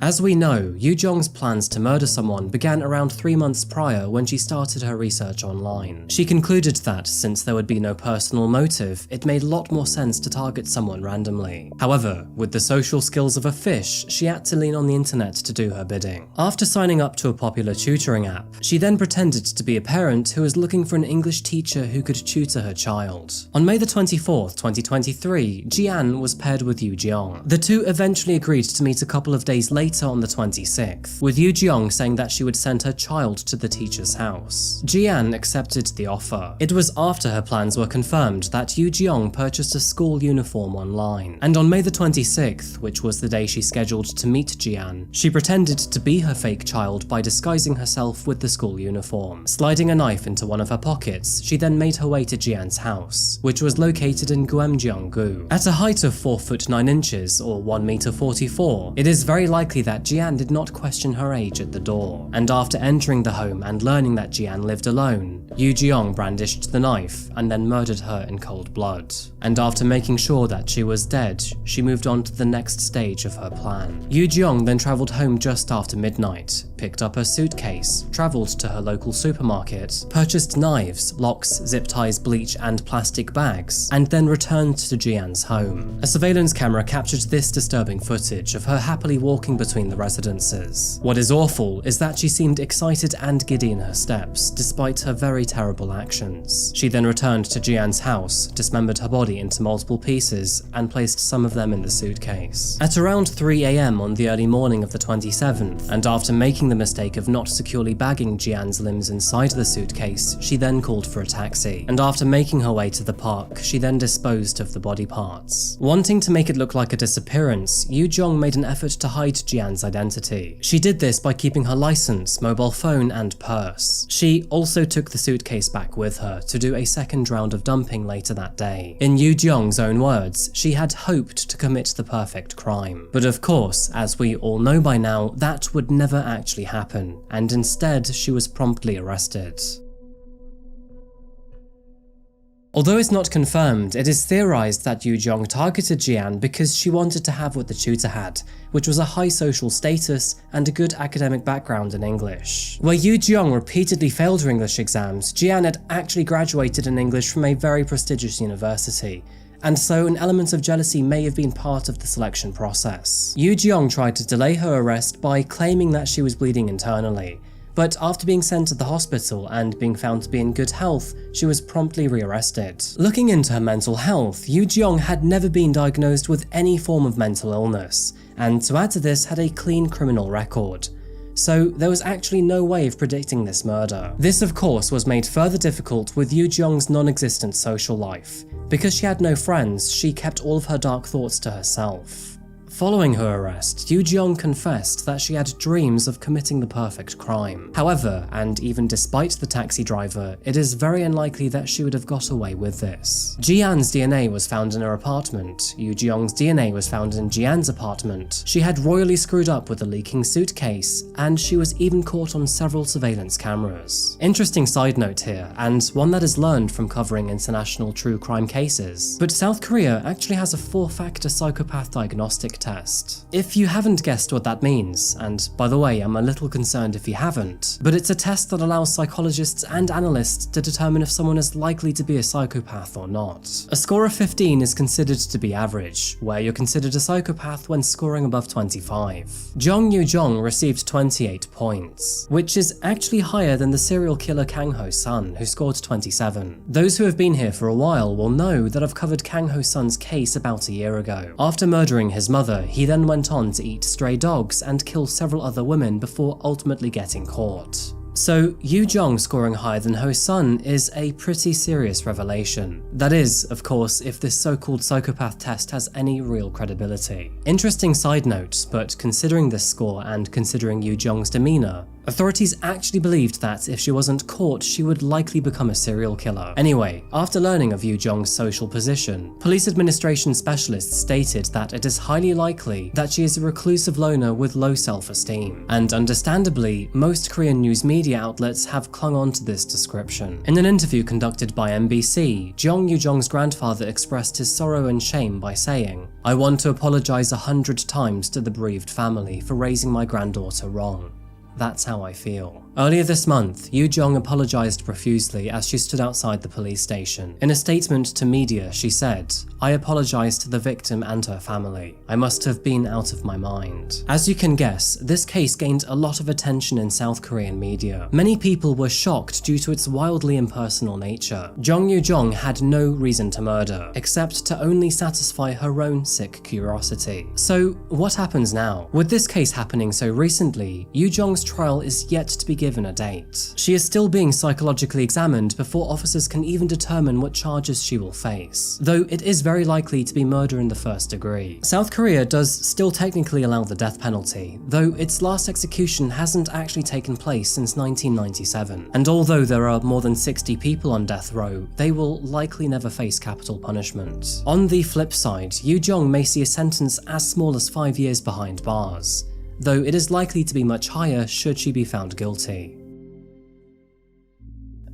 As we know, Yoo-Jeong's plans to murder someone began around 3 months prior when she started her research online. She concluded that, since there would be no personal motive, it made a lot more sense to target someone randomly. However, with the social skills of a fish, she had to lean on the internet to do her bidding. After signing up to a popular tutoring app, she then pretended to be a parent who was looking for an English teacher who could tutor her child. On May the 24th, 2023, Ji-an was paired with Yoo-Jeong. The two eventually agreed to meet a couple of days later on the 26th, with Yoo-Jeong saying that she would send her child to the teacher's house. Ji-an accepted the offer. It was after her plans were confirmed that Yoo-Jeong purchased a school uniform online, and on May the 26th, which was the day she scheduled to meet Ji-an, she pretended to be her fake child by disguising herself with the school uniform. Sliding a knife into one of her pockets, she then made her way to Ji-an's house, which was located in Gyeongju-gu. At a height of 4 foot 9 inches or 1 meter 44, it is very likely that Ji-an did not question her age at the door, and after entering the home and learning that Ji-an lived alone, Yoo-Jeong brandished the knife and then murdered her in cold blood. And after making sure that she was dead, she moved on to the next stage of her plan. Yoo-Jeong then travelled home just after midnight, picked up her suitcase, travelled to her local supermarket, purchased knives, locks, zip ties, bleach and plastic bags, and then returned to Ji-an's home. A surveillance camera captured this disturbing footage of her happily walking between the residences. What is awful is that she seemed excited and giddy in her steps, despite her very terrible actions. She then returned to Ji-an's house, dismembered her body into multiple pieces, and placed some of them in the suitcase. At around 3 AM on the early morning of the 27th, and after making the mistake of not securely bagging Ji-an's limbs inside the suitcase, she then called for a taxi, and after making her way to the park, she then disposed of the body parts. Wanting to make it look like a disappearance, Yoo-Jeong made an effort to hide Ji-an's identity. She did this by keeping her license, mobile phone and purse. She also took the suitcase back with her to do a second round of dumping later that day. In Yoo-Jeong's own words, she had hoped to commit the perfect crime. But of course, as we all know by now, that would never actually happen, and instead she was promptly arrested. Although it's not confirmed, it is theorized that Yoo-Jeong targeted Ji-an because she wanted to have what the tutor had, which was a high social status and a good academic background in English. Where Yoo-Jeong repeatedly failed her English exams, Ji-an had actually graduated in English from a very prestigious university, and so an element of jealousy may have been part of the selection process. Yoo-Jeong tried to delay her arrest by claiming that she was bleeding internally, but after being sent to the hospital and being found to be in good health, she was promptly rearrested. Looking into her mental health, Yoo-Jeong had never been diagnosed with any form of mental illness, and to add to this, had a clean criminal record. So there was actually no way of predicting this murder. This of course was made further difficult with Yoo-Jeong's non-existent social life. Because she had no friends, she kept all of her dark thoughts to herself. Following her arrest, Yoo-Jeong confessed that she had dreams of committing the perfect crime. However, and even despite the taxi driver, it is very unlikely that she would have got away with this. Ji-an's DNA was found in her apartment, Yoo-Jeong's DNA was found in Ji-an's apartment, she had royally screwed up with a leaking suitcase, and she was even caught on several surveillance cameras. Interesting side note here, and one that is learned from covering international true crime cases, but South Korea actually has a 4-factor psychopath diagnostic test. If you haven't guessed what that means, and by the way, I'm a little concerned if you haven't, but it's a test that allows psychologists and analysts to determine if someone is likely to be a psychopath or not. A score of 15 is considered to be average, where you're considered a psychopath when scoring above 25. Jeong Yoo-Jeong received 28 points, which is actually higher than the serial killer Kang Ho-Sun, who scored 27. Those who have been here for a while will know that I've covered Kang Ho-Sun's case about a year ago. After murdering his mother, he then went on to eat stray dogs and kill several other women before ultimately getting caught. So Yoo-Jeong scoring higher than Ho-Sun is a pretty serious revelation. That is, of course, if this so-called psychopath test has any real credibility. Interesting side note, but considering this score and considering Yoo-Jeong's demeanour, authorities actually believed that if she wasn't caught, she would likely become a serial killer. Anyway, after learning of Yoo-Jeong's social position, police administration specialists stated that it is highly likely that she is a reclusive loner with low self-esteem. And understandably, most Korean news media outlets have clung on to this description. In an interview conducted by MBC, Jeong Yoo-Jeong's grandfather expressed his sorrow and shame by saying, "I want to apologize 100 times to the bereaved family for raising my granddaughter wrong. That's how I feel." Earlier this month, Yoo-Jeong apologized profusely as she stood outside the police station. In a statement to media, she said, "I apologize to the victim and her family. I must have been out of my mind." As you can guess, this case gained a lot of attention in South Korean media. Many people were shocked due to its wildly impersonal nature. Jeong Yoo-Jeong had no reason to murder, except to only satisfy her own sick curiosity. So, what happens now? With this case happening so recently, Yoo-Jeong's trial is yet to be given a date. She is still being psychologically examined before officers can even determine what charges she will face, though it is very likely to be murder in the first degree. South Korea does still technically allow the death penalty, though its last execution hasn't actually taken place since 1997. And although there are more than 60 people on death row, they will likely never face capital punishment. On the flip side, Yoo-Jeong may see a sentence as small as 5 years behind bars, though it is likely to be much higher should she be found guilty.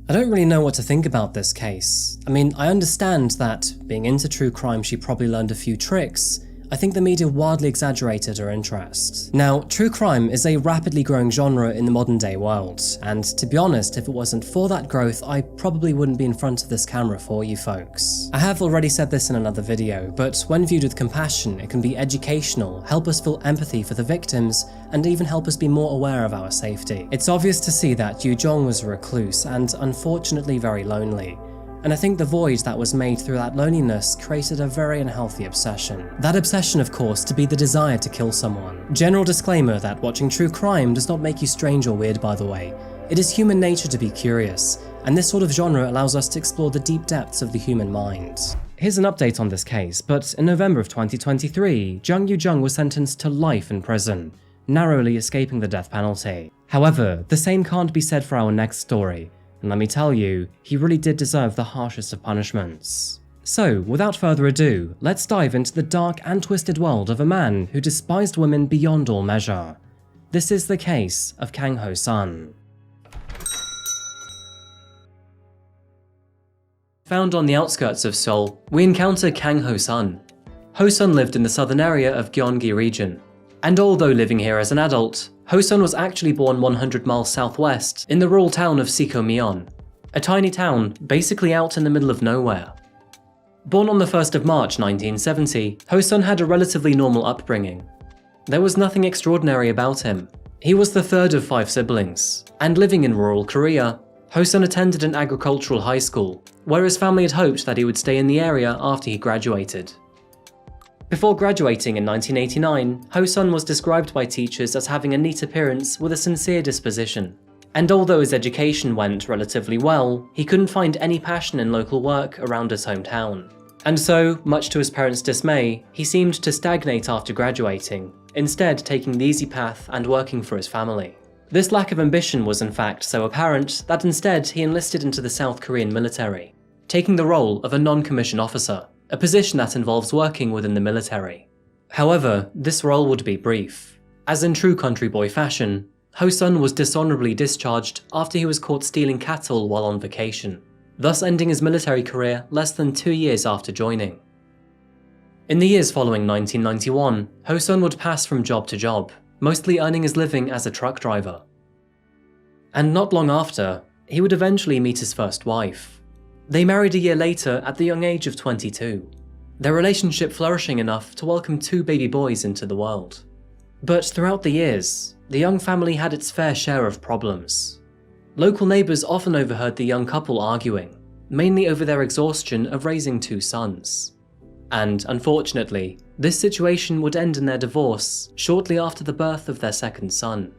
I don't really know what to think about this case. I mean, I understand that, being into true crime, she probably learned a few tricks. I think the media wildly exaggerated her interest. Now, true crime is a rapidly growing genre in the modern day world, and to be honest, if it wasn't for that growth, I probably wouldn't be in front of this camera for you folks. I have already said this in another video, but when viewed with compassion, it can be educational, help us feel empathy for the victims, and even help us be more aware of our safety. It's obvious to see that Yoo-Jeong was a recluse and unfortunately very lonely. And I think the void that was made through that loneliness created a very unhealthy obsession. That obsession, of course, to be the desire to kill someone. General disclaimer that watching true crime does not make you strange or weird, by the way. It is human nature to be curious, and this sort of genre allows us to explore the deep depths of the human mind. Here's an update on this case, but in November of 2023, Jeong Yoo-Jeong was sentenced to life in prison, narrowly escaping the death penalty. However, the same can't be said for our next story. And let me tell you, he really did deserve the harshest of punishments. So, without further ado, let's dive into the dark and twisted world of a man who despised women beyond all measure. This is the case of Kang Ho-Sun. Found on the outskirts of Seoul, we encounter Kang Ho-Sun. Ho-Sun lived in the southern area of Gyeonggi region. And although living here as an adult, Ho-Sun was actually born 100 miles southwest in the rural town of Sehee, a tiny town basically out in the middle of nowhere. Born on the 1st of March 1970, Ho-Sun had a relatively normal upbringing. There was nothing extraordinary about him. He was the third of 5 siblings, and living in rural Korea, Ho-Sun attended an agricultural high school, where his family had hoped that he would stay in the area after he graduated. Before graduating in 1989, Ho-Sun was described by teachers as having a neat appearance with a sincere disposition. And although his education went relatively well, he couldn't find any passion in local work around his hometown. And so, much to his parents' dismay, he seemed to stagnate after graduating, instead taking the easy path and working for his family. This lack of ambition was in fact so apparent that instead he enlisted into the South Korean military, taking the role of a non-commissioned officer, a position that involves working within the military. However, this role would be brief. As in true country boy fashion, Ho-Sun was dishonorably discharged after he was caught stealing cattle while on vacation, thus ending his military career less than 2 years after joining. In the years following 1991, Ho-Sun would pass from job to job, mostly earning his living as a truck driver. And not long after, he would eventually meet his first wife. They married a year later at the young age of 22, their relationship flourishing enough to welcome 2 baby boys into the world. But throughout the years, the young family had its fair share of problems. Local neighbours often overheard the young couple arguing, mainly over their exhaustion of raising 2 sons. And unfortunately, this situation would end in their divorce shortly after the birth of their second son.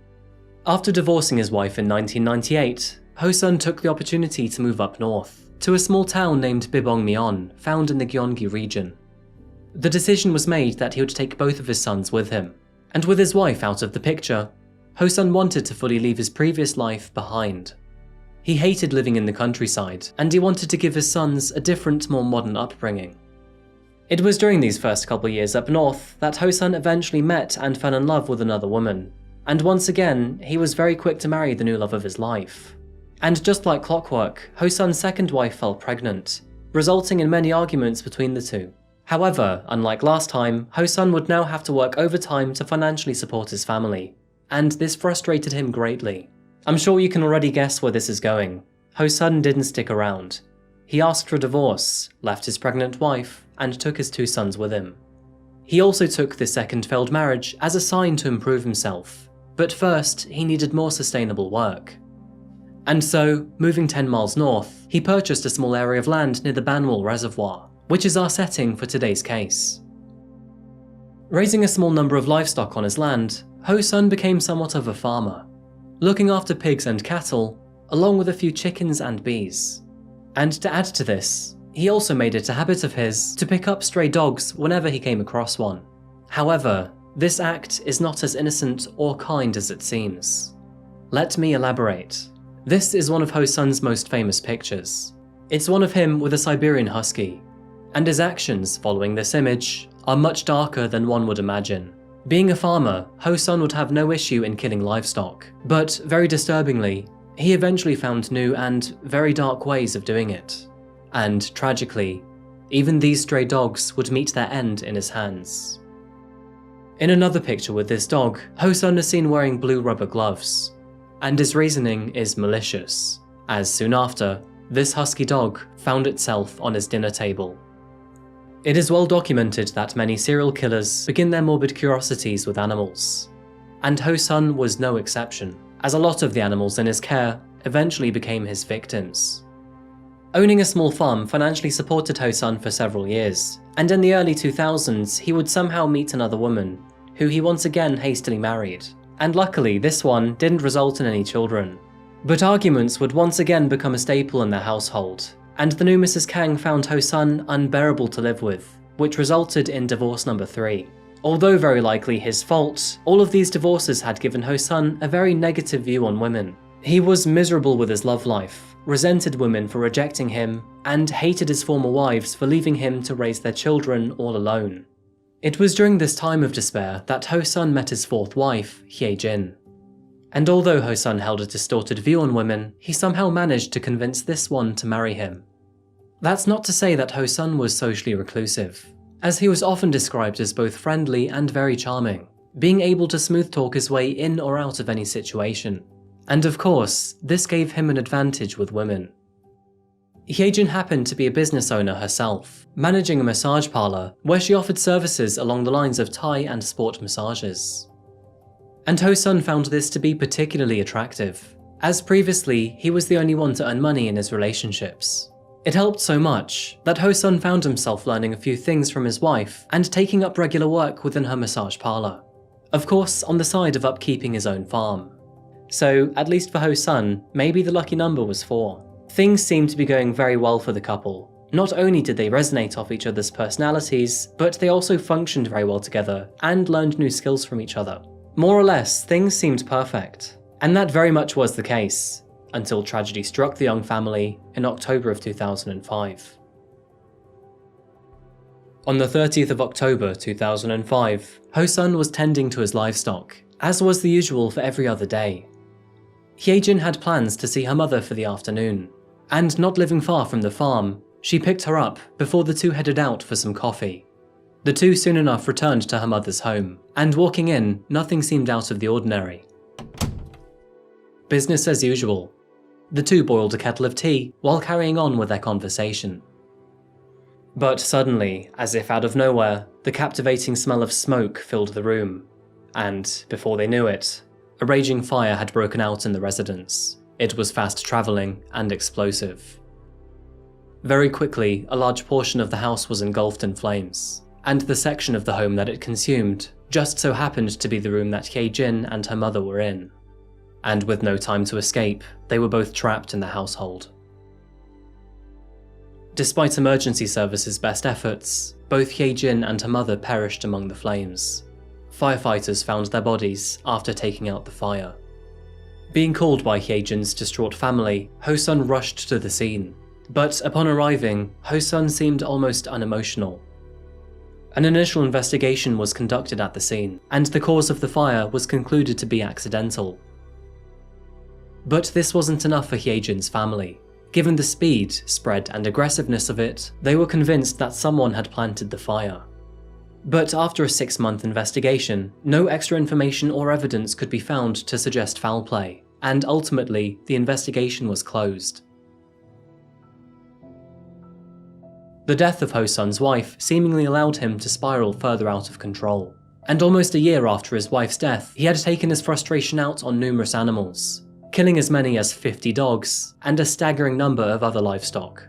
After divorcing his wife in 1998, Ho-Sun took the opportunity to move up north, to a small town named Bibongmyeon, found in the Gyeonggi region. The decision was made that he would take both of his sons with him, and with his wife out of the picture, Ho-Sun wanted to fully leave his previous life behind. He hated living in the countryside, and he wanted to give his sons a different, more modern upbringing. It was during these first couple years up north that Ho-Sun eventually met and fell in love with another woman, and once again, he was very quick to marry the new love of his life. And just like clockwork, Ho-Sun's second wife fell pregnant, resulting in many arguments between the two. However, unlike last time, Ho-Sun would now have to work overtime to financially support his family, and this frustrated him greatly. I'm sure you can already guess where this is going. Ho-Sun didn't stick around. He asked for a divorce, left his pregnant wife, and took his 2 sons with him. He also took this second failed marriage as a sign to improve himself, but first he needed more sustainable work. And so, moving 10 miles north, he purchased a small area of land near the Banwol Reservoir, which is our setting for today's case. Raising a small number of livestock on his land, Ho-Sun became somewhat of a farmer, looking after pigs and cattle, along with a few chickens and bees. And to add to this, he also made it a habit of his to pick up stray dogs whenever he came across one. However, this act is not as innocent or kind as it seems. Let me elaborate. This is one of Ho-Sun's most famous pictures. It's one of him with a Siberian husky, and his actions following this image are much darker than one would imagine. Being a farmer, Ho-Sun would have no issue in killing livestock, but very disturbingly, he eventually found new and very dark ways of doing it. And tragically, even these stray dogs would meet their end in his hands. In another picture with this dog, Ho-Sun is seen wearing blue rubber gloves, and his reasoning is malicious, as soon after, this husky dog found itself on his dinner table. It is well documented that many serial killers begin their morbid curiosities with animals, and Ho-Sun was no exception, as a lot of the animals in his care eventually became his victims. Owning a small farm financially supported Ho-Sun for several years, and in the early 2000s he would somehow meet another woman, who he once again hastily married, and luckily this one didn't result in any children. But arguments would once again become a staple in their household, and the new Mrs. Kang found Ho-Sun unbearable to live with, which resulted in divorce number 3. Although very likely his fault, all of these divorces had given Ho-Sun a very negative view on women. He was miserable with his love life, resented women for rejecting him, and hated his former wives for leaving him to raise their children all alone. It was during this time of despair that Ho-Sun met his 4th wife, Hye-jin. And although Ho-Sun held a distorted view on women, he somehow managed to convince this one to marry him. That's not to say that Ho-Sun was socially reclusive, as he was often described as both friendly and very charming, being able to smooth talk his way in or out of any situation. And of course, this gave him an advantage with women. Hye-jin happened to be a business owner herself, managing a massage parlor where she offered services along the lines of Thai and sport massages. And Ho-Sun found this to be particularly attractive, as previously he was the only one to earn money in his relationships. It helped so much that Ho-Sun found himself learning a few things from his wife and taking up regular work within her massage parlor, of course on the side of upkeeping his own farm. So, at least for Ho-Sun, maybe the lucky number was 4. Things seemed to be going very well for the couple. Not only did they resonate off each other's personalities, but they also functioned very well together and learned new skills from each other. More or less, things seemed perfect. And that very much was the case, until tragedy struck the young family in October of 2005. On the 30th of October 2005, Ho-Sun was tending to his livestock, as was the usual for every other day. Hye-jin had plans to see her mother for the afternoon, and not living far from the farm, she picked her up before the two headed out for some coffee. The two soon enough returned to her mother's home, and walking in, nothing seemed out of the ordinary. Business as usual. The two boiled a kettle of tea while carrying on with their conversation. But suddenly, as if out of nowhere, the captivating smell of smoke filled the room, and before they knew it, a raging fire had broken out in the residence. It was fast-travelling and explosive. Very quickly, a large portion of the house was engulfed in flames, and the section of the home that it consumed just so happened to be the room that Hye-jin and her mother were in. and with no time to escape, they were both trapped in the household. Despite emergency services' best efforts, both Hye-jin and her mother perished among the flames. Firefighters found their bodies after taking out the fire. Being called by Hye-jin's distraught family, Ho-Sun rushed to the scene, but upon arriving, Ho-Sun seemed almost unemotional. An initial investigation was conducted at the scene, and the cause of the fire was concluded to be accidental. But this wasn't enough for Hye-jin's family. Given the speed, spread, and aggressiveness of it, they were convinced that someone had planted the fire. But after a 6-month investigation, no extra information or evidence could be found to suggest foul play, and ultimately, the investigation was closed. The death of Ho-Sun's wife seemingly allowed him to spiral further out of control, and almost a year after his wife's death, he had taken his frustration out on numerous animals, killing as many as 50 dogs and a staggering number of other livestock.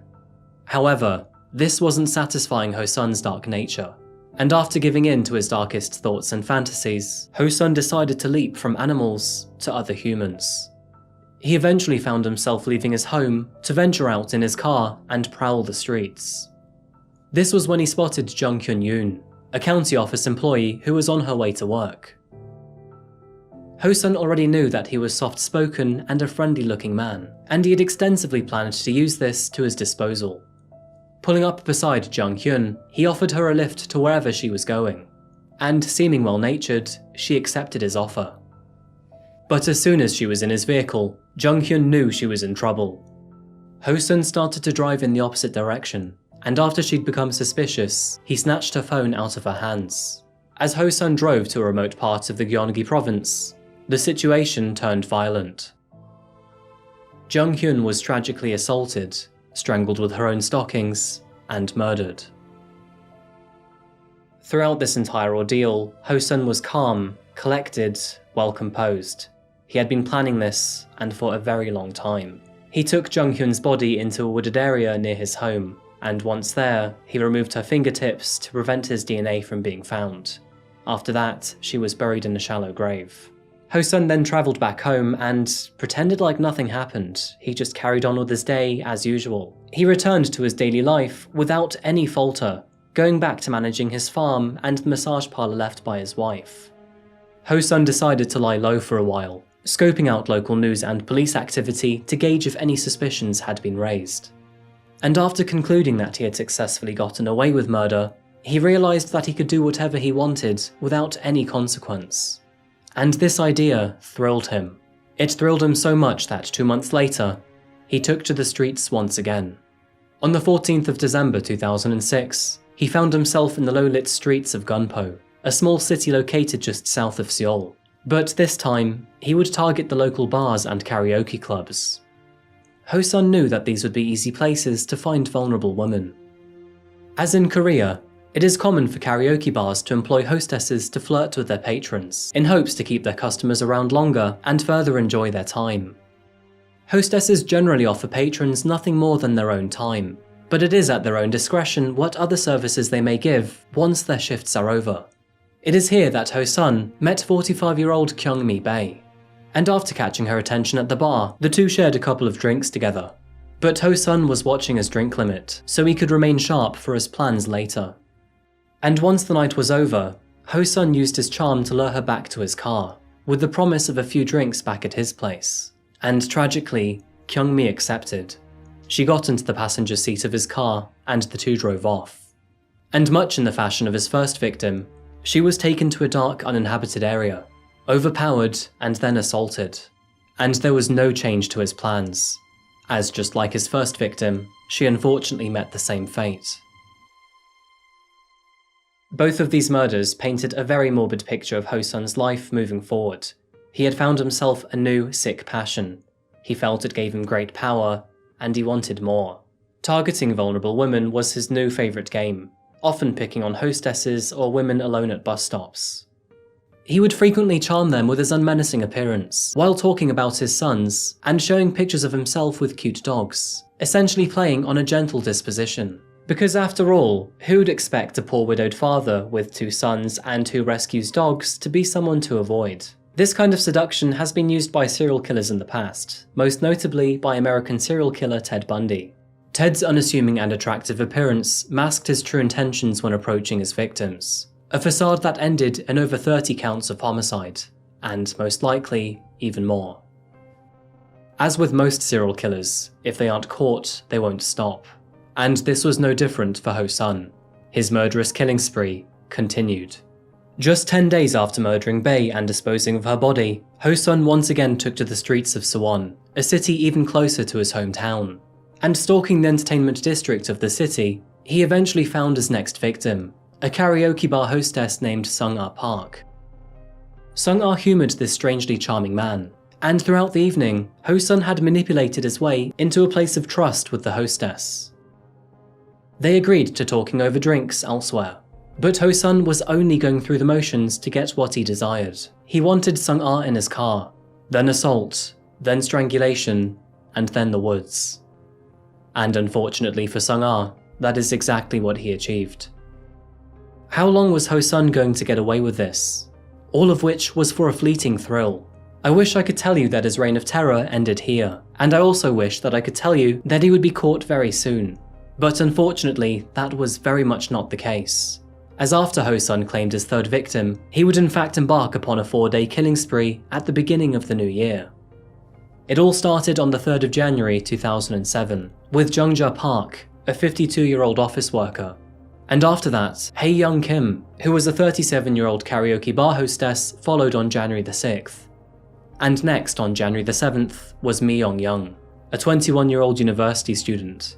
However, this wasn't satisfying Ho-Sun's dark nature, and after giving in to his darkest thoughts and fantasies, Ho-Sun decided to leap from animals to other humans. He eventually found himself leaving his home to venture out in his car and prowl the streets. This was when he spotted Jung Hyun-yoon, a county office employee who was on her way to work. Ho-Sun already knew that he was soft-spoken and a friendly-looking man, and he had extensively planned to use this to his disposal. Pulling up beside Jung Hyun, he offered her a lift to wherever she was going, and seeming well-natured, she accepted his offer. But as soon as she was in his vehicle, Jung Hyun knew she was in trouble. Ho-Sun started to drive in the opposite direction, and after she'd become suspicious, he snatched her phone out of her hands. As Ho-Sun drove to a remote part of the Gyeonggi province, the situation turned violent. Jung Hyun was tragically assaulted, strangled with her own stockings, and murdered. Throughout this entire ordeal, Ho-Sun was calm, collected, well composed. He had been planning this, and for a very long time. He took Jung Hyun's body into a wooded area near his home, and once there, he removed her fingertips to prevent his DNA from being found. After that, she was buried in a shallow grave. Ho-Sun then travelled back home and pretended like nothing happened. He just carried on with his day as usual. He returned to his daily life without any falter, going back to managing his farm and the massage parlour left by his wife. Ho-Sun decided to lie low for a while, scoping out local news and police activity to gauge if any suspicions had been raised. And after concluding that he had successfully gotten away with murder, he realised that he could do whatever he wanted without any consequence. And this idea thrilled him. It thrilled him so much that 2 months later, he took to the streets once again. On the 14th of December 2006, he found himself in the low-lit streets of Gunpo, a small city located just south of Seoul. But this time, he would target the local bars and karaoke clubs. Ho-Sun knew that these would be easy places to find vulnerable women. As in Korea, it is common for karaoke bars to employ hostesses to flirt with their patrons, in hopes to keep their customers around longer and further enjoy their time. Hostesses generally offer patrons nothing more than their own time, but it is at their own discretion what other services they may give once their shifts are over. It is here that Ho-Sun met 45-year-old Kyung-mi Bae, and after catching her attention at the bar, the two shared a couple of drinks together. But Ho-Sun was watching his drink limit, so he could remain sharp for his plans later. And once the night was over, Ho-Sun used his charm to lure her back to his car, with the promise of a few drinks back at his place. And tragically, Kyung-mi accepted. She got into the passenger seat of his car, and the two drove off. And much in the fashion of his first victim, she was taken to a dark, uninhabited area, overpowered and then assaulted. And there was no change to his plans, as just like his first victim, she unfortunately met the same fate. Both of these murders painted a very morbid picture of Ho-Sun's life moving forward. He had found himself a new, sick passion. He felt it gave him great power, and he wanted more. Targeting vulnerable women was his new favourite game, often picking on hostesses or women alone at bus stops. He would frequently charm them with his unmenacing appearance, while talking about his sons and showing pictures of himself with cute dogs, essentially playing on a gentle disposition. Because after all, who'd expect a poor widowed father with 2 sons and who rescues dogs to be someone to avoid? This kind of seduction has been used by serial killers in the past, most notably by American serial killer Ted Bundy. Ted's unassuming and attractive appearance masked his true intentions when approaching his victims, a facade that ended in over 30 counts of homicide, and most likely, even more. As with most serial killers, if they aren't caught, they won't stop. And this was no different for Ho-Sun. His murderous killing spree continued. Just 10 days after murdering Bae and disposing of her body, Ho-Sun once again took to the streets of Suwon, a city even closer to his hometown. And stalking the entertainment district of the city, he eventually found his next victim, a karaoke bar hostess named Sung-Ah Park. Sung-Ah humoured this strangely charming man, and throughout the evening, Ho-Sun had manipulated his way into a place of trust with the hostess. They agreed to talking over drinks elsewhere, but Ho-Sun was only going through the motions to get what he desired. He wanted Sung-Ah in his car, then assault, then strangulation, and then the woods. And unfortunately for Sung-Ah, that is exactly what he achieved. How long was Ho-Sun going to get away with this? All of which was for a fleeting thrill. I wish I could tell you that his reign of terror ended here, and I also wish that I could tell you that he would be caught very soon. But unfortunately, that was very much not the case. As after Ho-Sun claimed his third victim, he would in fact embark upon a 4-day killing spree at the beginning of the new year. It all started on the 3rd of January 2007, with Jeong Park, a 52-year-old office worker. And after that, Hae Young Kim, who was a 37-year-old karaoke bar hostess, followed on January the 6th. And next on January the 7th was Mi Young-Young, a 21-year-old university student.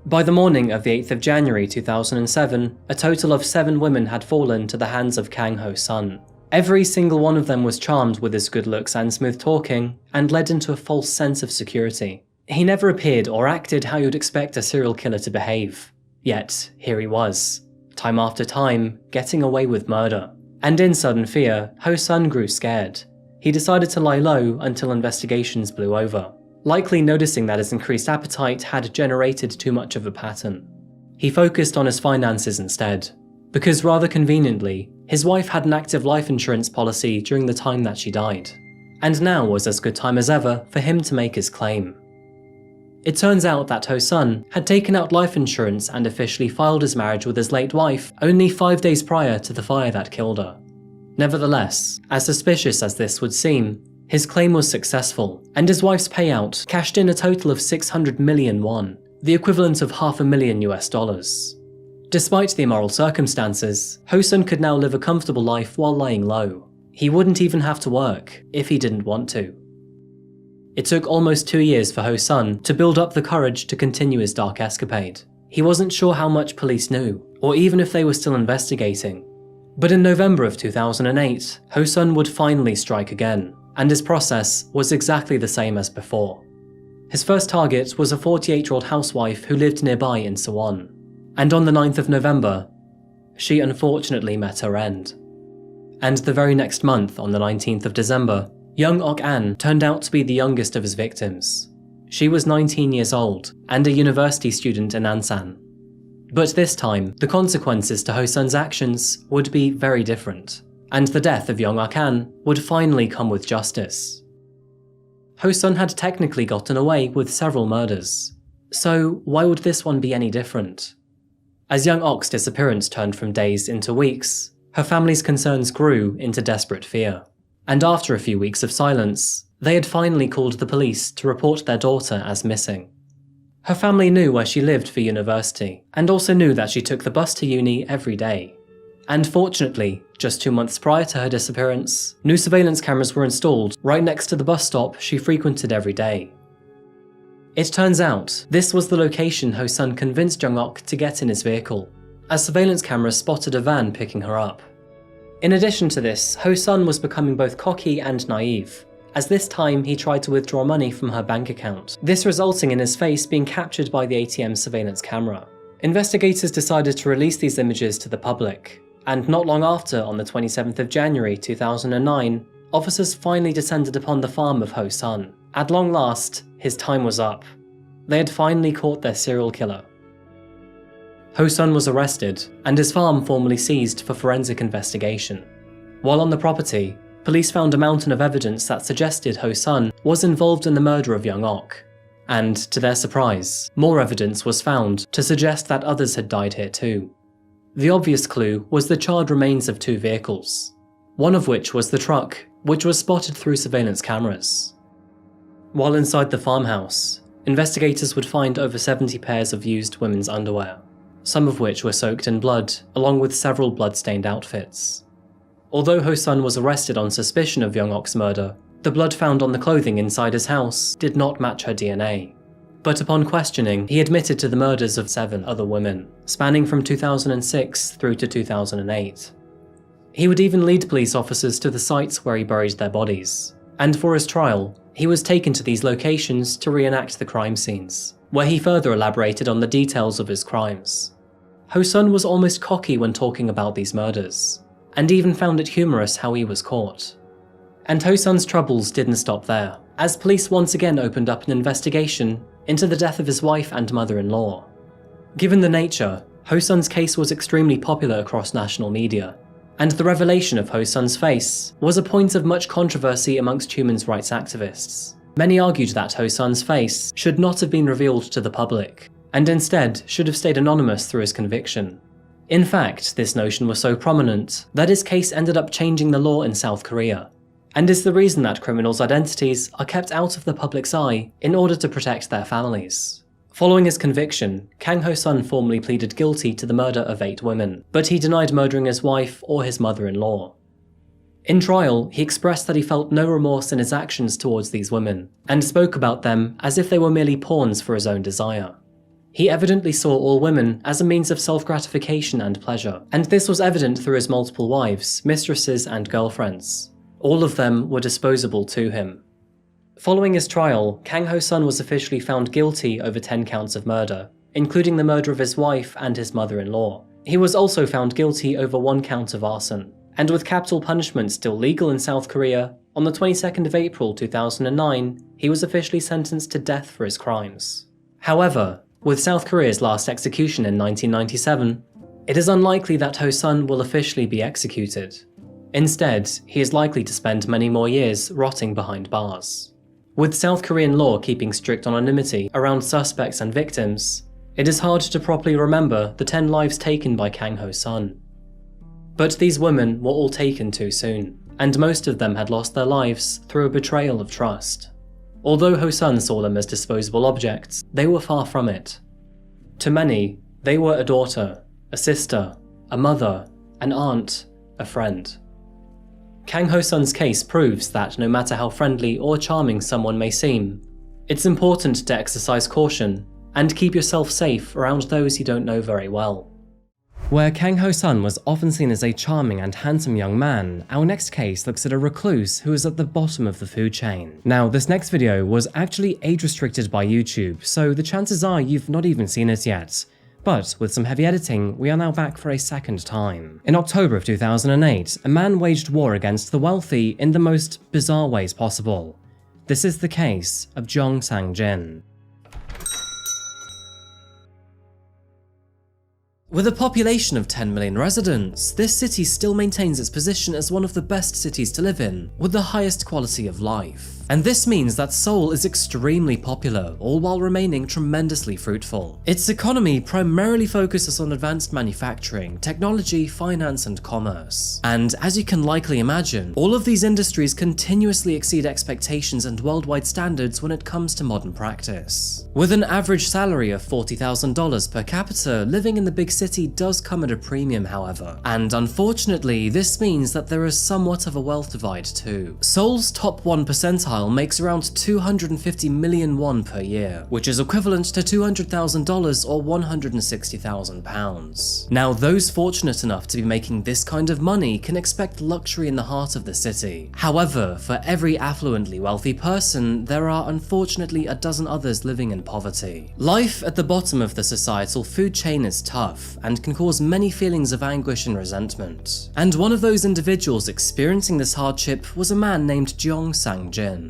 By the morning of the 8th of January 2007, a total of 7 women had fallen to the hands of Kang Ho-Sun. Every single one of them was charmed with his good looks and smooth talking, and led into a false sense of security. He never appeared or acted how you'd expect a serial killer to behave. Yet, here he was, time after time, getting away with murder. And in sudden fear, Ho-Sun grew scared. He decided to lie low until investigations blew over, likely noticing that his increased appetite had generated too much of a pattern. He focused on his finances instead, because rather conveniently, his wife had an active life insurance policy during the time that she died, and now was as good time as ever for him to make his claim. It turns out that Ho-Sun had taken out life insurance and officially filed his marriage with his late wife only 5 days prior to the fire that killed her. Nevertheless, as suspicious as this would seem, his claim was successful, and his wife's payout cashed in a total of 600 million won, the equivalent of $500,000. Despite the immoral circumstances, Ho-Sun could now live a comfortable life while lying low. He wouldn't even have to work, if he didn't want to. It took almost 2 years for Ho-Sun to build up the courage to continue his dark escapade. He wasn't sure how much police knew, or even if they were still investigating. But in November of 2008, Ho-Sun would finally strike again, and his process was exactly the same as before. His first target was a 48-year-old housewife who lived nearby in Suwon. And on the 9th of November, she unfortunately met her end. And the very next month, on the 19th of December, Young Ok-an turned out to be the youngest of his victims. She was 19 years old, and a university student in Ansan. But this time, the consequences to Ho-Sun's actions would be very different, and the death of Young Ok-an would finally come with justice. Ho-Sun had technically gotten away with several murders, so why would this one be any different? As Young Ok's disappearance turned from days into weeks, her family's concerns grew into desperate fear. And after a few weeks of silence, they had finally called the police to report their daughter as missing. Her family knew where she lived for university, and also knew that she took the bus to uni every day. And fortunately, just 2 months prior to her disappearance, new surveillance cameras were installed right next to the bus stop she frequented every day. It turns out, this was the location Ho-Sun convinced Jeong Ok to get in his vehicle, as surveillance cameras spotted a van picking her up. In addition to this, Ho-Sun was becoming both cocky and naive, as this time he tried to withdraw money from her bank account, this resulting in his face being captured by the ATM surveillance camera. Investigators decided to release these images to the public, and not long after, on the 27th of January 2009, officers finally descended upon the farm of Ho-Sun. At long last, his time was up. They had finally caught their serial killer. Ho-Sun was arrested, and his farm formally seized for forensic investigation. While on the property, police found a mountain of evidence that suggested Ho-Sun was involved in the murder of Young-Ok. And, to their surprise, more evidence was found to suggest that others had died here too. The obvious clue was the charred remains of 2 vehicles, one of which was the truck, which was spotted through surveillance cameras. While inside the farmhouse, investigators would find over 70 pairs of used women's underwear, some of which were soaked in blood, along with several blood-stained outfits. Although Ho-Sun was arrested on suspicion of Young-Ok's murder, the blood found on the clothing inside his house did not match her DNA. But upon questioning, he admitted to the murders of 7 other women, spanning from 2006 through to 2008. He would even lead police officers to the sites where he buried their bodies, and for his trial, he was taken to these locations to reenact the crime scenes, where he further elaborated on the details of his crimes. Ho-Sun was almost cocky when talking about these murders, and even found it humorous how he was caught. And Ho-Sun's troubles didn't stop there, as police once again opened up an investigation into the death of his wife and mother-in-law. Given the nature, Ho-Sun's case was extremely popular across national media, and the revelation of Ho-Sun's face was a point of much controversy amongst human rights activists. Many argued that Ho-Sun's face should not have been revealed to the public, and instead should have stayed anonymous through his conviction. In fact, this notion was so prominent that his case ended up changing the law in South Korea, and is the reason that criminals' identities are kept out of the public's eye in order to protect their families. Following his conviction, Kang Ho-Sun formally pleaded guilty to the murder of 8 women, but he denied murdering his wife or his mother-in-law. In trial, he expressed that he felt no remorse in his actions towards these women, and spoke about them as if they were merely pawns for his own desire. He evidently saw all women as a means of self-gratification and pleasure, and this was evident through his multiple wives, mistresses, and girlfriends. All of them were disposable to him. Following his trial, Kang Ho-Sun was officially found guilty over 10 counts of murder, including the murder of his wife and his mother-in-law. He was also found guilty over 1 count of arson, and with capital punishment still legal in South Korea, on the 22nd of April 2009, he was officially sentenced to death for his crimes. However, with South Korea's last execution in 1997, it is unlikely that Ho-Sun will officially be executed. Instead, he is likely to spend many more years rotting behind bars. With South Korean law keeping strict anonymity around suspects and victims, it is hard to properly remember the 10 lives taken by Kang Ho-Sun. But these women were all taken too soon, and most of them had lost their lives through a betrayal of trust. Although Ho-Sun saw them as disposable objects, they were far from it. To many, they were a daughter, a sister, a mother, an aunt, a friend. Kang Ho-Sun's case proves that no matter how friendly or charming someone may seem, it's important to exercise caution and keep yourself safe around those you don't know very well. Where Kang Ho-Sun was often seen as a charming and handsome young man, our next case looks at a recluse who is at the bottom of the food chain. Now, this next video was actually age restricted by YouTube, so the chances are you've not even seen it yet. But with some heavy editing, we are now back for a second time. In October of 2008, a man waged war against the wealthy in the most bizarre ways possible. This is the case of Jeong Sang-Jin. With a population of 10 million residents, this city still maintains its position as one of the best cities to live in, with the highest quality of life. And this means that Seoul is extremely popular, all while remaining tremendously fruitful. Its economy primarily focuses on advanced manufacturing, technology, finance, and commerce. And as you can likely imagine, all of these industries continuously exceed expectations and worldwide standards when it comes to modern practice. With an average salary of $40,000 per capita, living in the big city does come at a premium, however. And unfortunately, this means that there is somewhat of a wealth divide too. Seoul's top 1 percentile makes around 250 million won per year, which is equivalent to $200,000 or £160,000. Now, those fortunate enough to be making this kind of money can expect luxury in the heart of the city. However, for every affluently wealthy person, there are unfortunately a dozen others living in poverty. Life at the bottom of the societal food chain is tough and can cause many feelings of anguish and resentment. And one of those individuals experiencing this hardship was a man named Jeong Sang-Jin.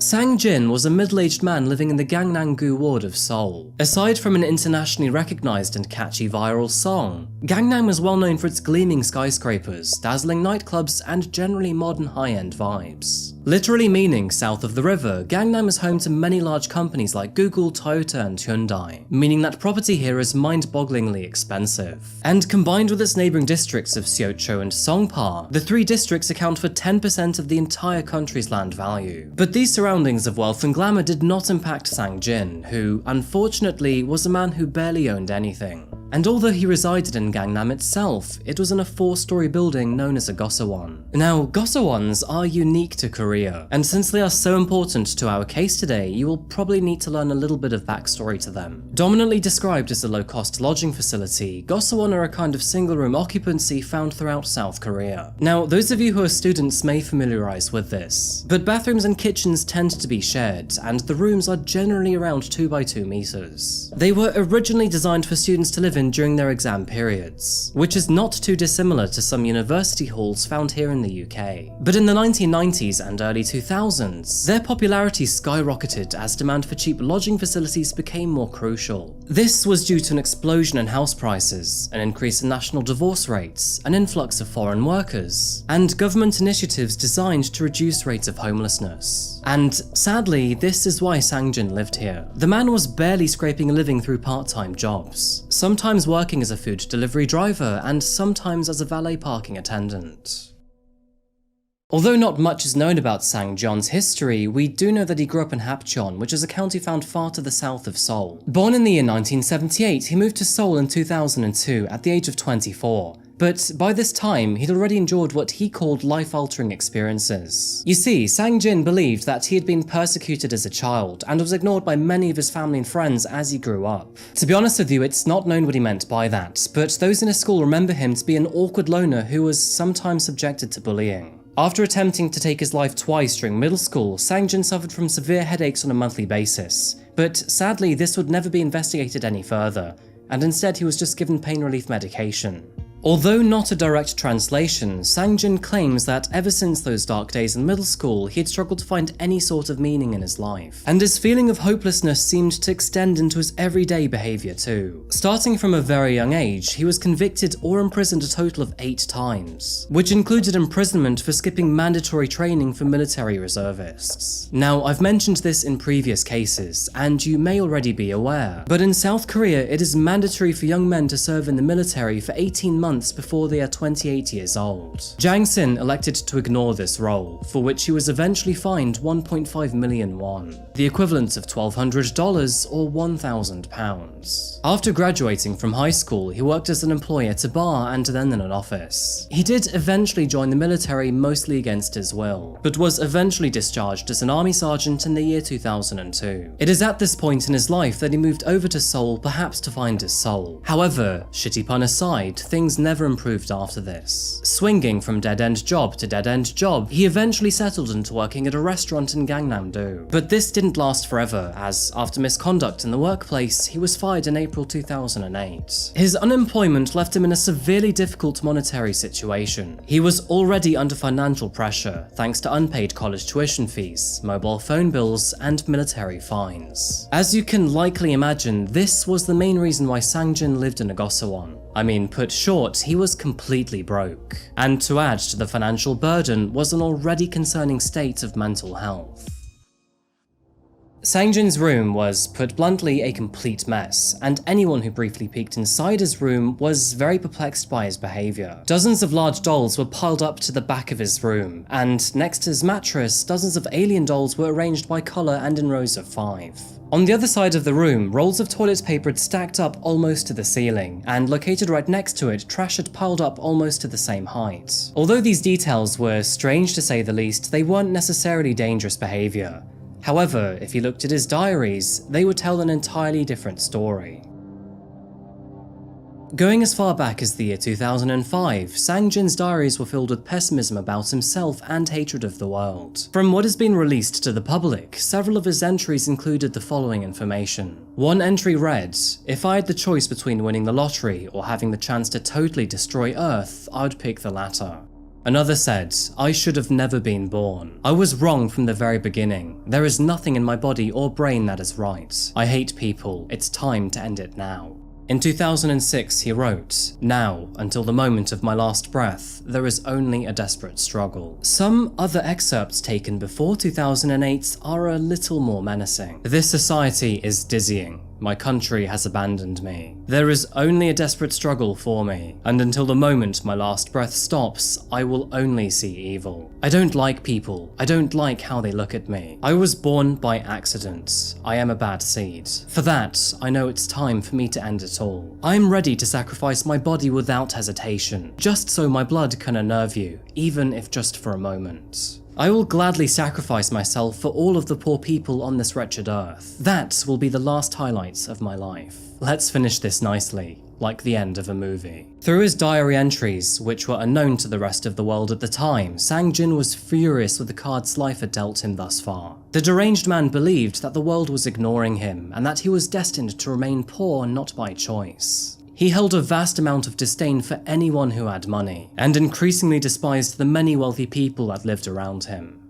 Sang-Jin was a middle-aged man living in the Gangnam-gu ward of Seoul. Aside from an internationally recognized and catchy viral song, Gangnam was well known for its gleaming skyscrapers, dazzling nightclubs, and generally modern high-end vibes. Literally meaning south of the river, Gangnam is home to many large companies like Google, Toyota, and Hyundai, meaning that property here is mind-bogglingly expensive. And combined with its neighbouring districts of Sehee Cho and Songpa, the three districts account for 10% of the entire country's land value. But these surroundings of wealth and glamour did not impact Sang-Jin, who, unfortunately, was a man who barely owned anything. And although he resided in Gangnam itself, it was in a 4-story building known as a gossaewon. Now, gossaewons are unique to Korea, and since they are so important to our case today, you will probably need to learn a little bit of backstory to them. Dominantly described as a low-cost lodging facility, gossaewon are a kind of single-room occupancy found throughout South Korea. Now, those of you who are students may familiarize with this, but bathrooms and kitchens tend to be shared, and the rooms are generally around 2 by 2 meters. They were originally designed for students to live in during their exam periods, which is not too dissimilar to some university halls found here in the UK. But in the 1990s and early 2000s, their popularity skyrocketed as demand for cheap lodging facilities became more crucial. This was due to an explosion in house prices, an increase in national divorce rates, an influx of foreign workers, and government initiatives designed to reduce rates of homelessness. And sadly, this is why Sang-Jin lived here. The man was barely scraping a living through part-time jobs, sometimes working as a food delivery driver and sometimes as a valet parking attendant. Although not much is known about Sang-Jon's history, we do know that he grew up in Hapjeon, which is a county found far to the south of Seoul. Born in the year 1978, he moved to Seoul in 2002 at the age of 24. But by this time, he'd already endured what he called life-altering experiences. You see, Sang-Jin believed that he had been persecuted as a child and was ignored by many of his family and friends as he grew up. To be honest with you, it's not known what he meant by that, but those in his school remember him to be an awkward loner who was sometimes subjected to bullying. After attempting to take his life twice during middle school, Sang-Jin suffered from severe headaches on a monthly basis. But sadly, this would never be investigated any further, and instead he was just given pain relief medication. Although not a direct translation, Sang-Jin claims that ever since those dark days in middle school, he had struggled to find any sort of meaning in his life. And his feeling of hopelessness seemed to extend into his everyday behaviour too. Starting from a very young age, he was convicted or imprisoned a total of 8 times, which included imprisonment for skipping mandatory training for military reservists. Now, I've mentioned this in previous cases, and you may already be aware, but in South Korea, it is mandatory for young men to serve in the military for 18 months before they are 28 years old. Jeong Sang-Jin elected to ignore this role, for which he was eventually fined 1.5 million won, the equivalent of $1,200 or £1,000. After graduating from high school, he worked as an employee at a bar and then in an office. He did eventually join the military mostly against his will, but was eventually discharged as an army sergeant in the year 2002. It is at this point in his life that he moved over to Seoul, perhaps to find his soul. However, shitty pun aside, things never improved after this. Swinging from dead-end job to dead-end job, he eventually settled into working at a restaurant in Gangnam-do. But this didn't last forever, as after misconduct in the workplace, he was fired in April 2008. His unemployment left him in a severely difficult monetary situation. He was already under financial pressure, thanks to unpaid college tuition fees, mobile phone bills, and military fines. As you can likely imagine, this was the main reason why Sang-Jin lived in a gossaewon. I mean, put short, he was completely broke. And to add to the financial burden was an already concerning state of mental health. Sang-Jin's room was, put bluntly, a complete mess, and anyone who briefly peeked inside his room was very perplexed by his behaviour. Dozens of large dolls were piled up to the back of his room, and next to his mattress, dozens of alien dolls were arranged by colour and in rows of 5. On the other side of the room, rolls of toilet paper had stacked up almost to the ceiling, and located right next to it, trash had piled up almost to the same height. Although these details were strange to say the least, they weren't necessarily dangerous behaviour. However, if you looked at his diaries, they would tell an entirely different story. Going as far back as the year 2005, Sang-Jin's diaries were filled with pessimism about himself and hatred of the world. From what has been released to the public, several of his entries included the following information. One entry read, "If I had the choice between winning the lottery or having the chance to totally destroy Earth, I would pick the latter." Another said, "I should have never been born. I was wrong from the very beginning. There is nothing in my body or brain that is right. I hate people. It's time to end it now." In 2006, he wrote, "Now, until the moment of my last breath, there is only a desperate struggle." Some other excerpts taken before 2008 are a little more menacing. "This society is dizzying. My country has abandoned me. There is only a desperate struggle for me, and until the moment my last breath stops, I will only see evil. I don't like people. I don't like how they look at me. I was born by accident. I am a bad seed. For that, I know it's time for me to end it all. I am ready to sacrifice my body without hesitation, just so my blood can unnerve you, even if just for a moment. I will gladly sacrifice myself for all of the poor people on this wretched earth. That will be the last highlights of my life. Let's finish this nicely, like the end of a movie." Through his diary entries, which were unknown to the rest of the world at the time, Sang-Jin was furious with the cards life had dealt him thus far. The deranged man believed that the world was ignoring him, and that he was destined to remain poor not by choice. He held a vast amount of disdain for anyone who had money, and increasingly despised the many wealthy people that lived around him.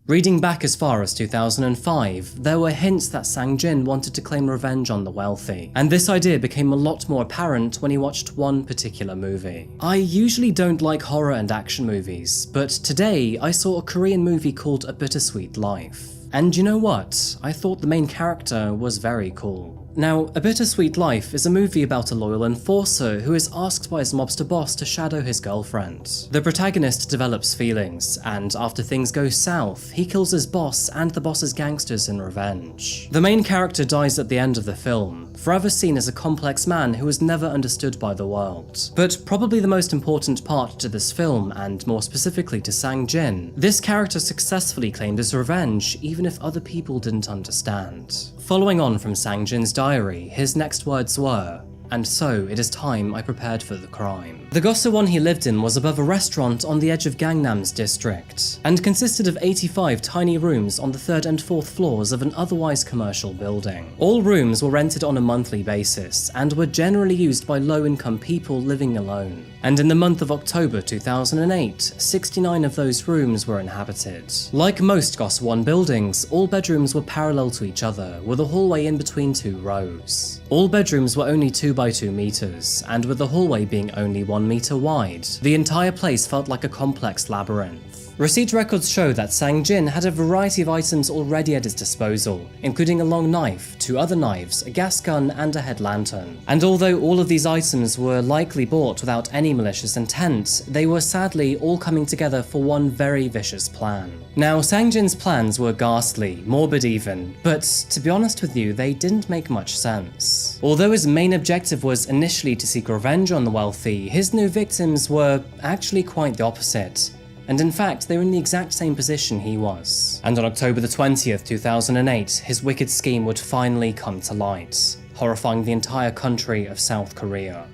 Reading back as far as 2005, there were hints that Sang-Jin wanted to claim revenge on the wealthy, and this idea became a lot more apparent when he watched one particular movie. I usually don't like horror and action movies, but today I saw a Korean movie called A Bittersweet Life. And you know what? I thought the main character was very cool. Now, A Bittersweet Life is a movie about a loyal enforcer who is asked by his mobster boss to shadow his girlfriend. The protagonist develops feelings, and after things go south, he kills his boss and the boss's gangsters in revenge. The main character dies at the end of the film, forever seen as a complex man who was never understood by the world. But probably the most important part to this film, and more specifically to Sang-Jin, this character successfully claimed his revenge even if other people didn't understand. Following on from Sang-Jin's diary, his next words were, "And so it is time I prepared for the crime." The Gosewon he lived in was above a restaurant on the edge of Gangnam's district, and consisted of 85 tiny rooms on the 3rd and 4th floors of an otherwise commercial building. All rooms were rented on a monthly basis, and were generally used by low-income people living alone. And in the month of October 2008, 69 of those rooms were inhabited. Like most Gosewon buildings, all bedrooms were parallel to each other, with a hallway in between 2 rows. All bedrooms were only 2 by 2 meters, and with the hallway being only 1 meter wide, the entire place felt like a complex labyrinth. Receipt records show that Sang-Jin had a variety of items already at his disposal, including a long knife, 2 other knives, a gas gun, and a head lantern. And although all of these items were likely bought without any malicious intent, they were sadly all coming together for one very vicious plan. Now, Sang-Jin's plans were ghastly, morbid even, but to be honest with you, they didn't make much sense. Although his main objective was initially to seek revenge on the wealthy, his new victims were actually quite the opposite. And in fact, they were in the exact same position he was. And on October the 20th, 2008, his wicked scheme would finally come to light, horrifying the entire country of South Korea.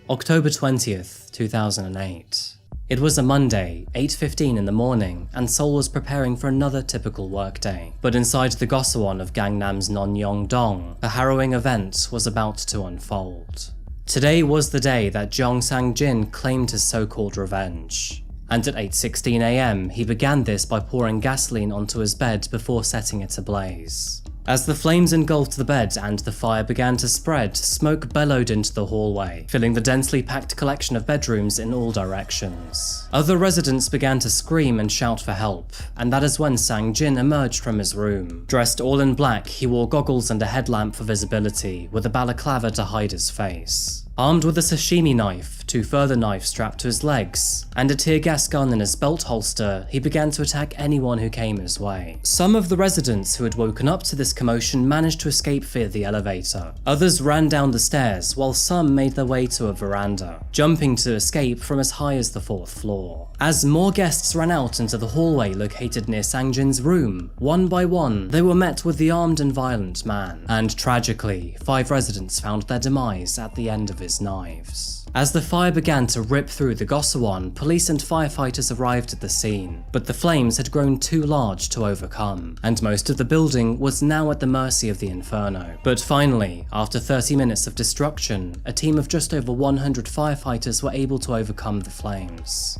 October 20th, 2008. It was a Monday, 8:15 in the morning, and Seoul was preparing for another typical workday. But inside the Gosewon of Gangnam's Nonyeong-dong, a harrowing event was about to unfold. Today was the day that Jeong Sang-Jin claimed his so-called revenge. And at 8:16 AM, he began this by pouring gasoline onto his bed before setting it ablaze. As the flames engulfed the bed and the fire began to spread, smoke bellowed into the hallway, filling the densely packed collection of bedrooms in all directions. Other residents began to scream and shout for help, and that is when Sang-Jin emerged from his room. Dressed all in black, he wore goggles and a headlamp for visibility, with a balaclava to hide his face. Armed with a sashimi knife, 2 further knives strapped to his legs, and a tear gas gun in his belt holster, he began to attack anyone who came his way. Some of the residents who had woken up to this commotion managed to escape via the elevator. Others ran down the stairs, while some made their way to a veranda, jumping to escape from as high as the 4th floor. As more guests ran out into the hallway located near Sang-Jin's room, one by one, they were met with the armed and violent man. And tragically, 5 residents found their demise at the end of his knives. As the fire began to rip through the Gossawan, police and firefighters arrived at the scene, but the flames had grown too large to overcome, and most of the building was now at the mercy of the inferno. But finally, after 30 minutes of destruction, a team of just over 100 firefighters were able to overcome the flames.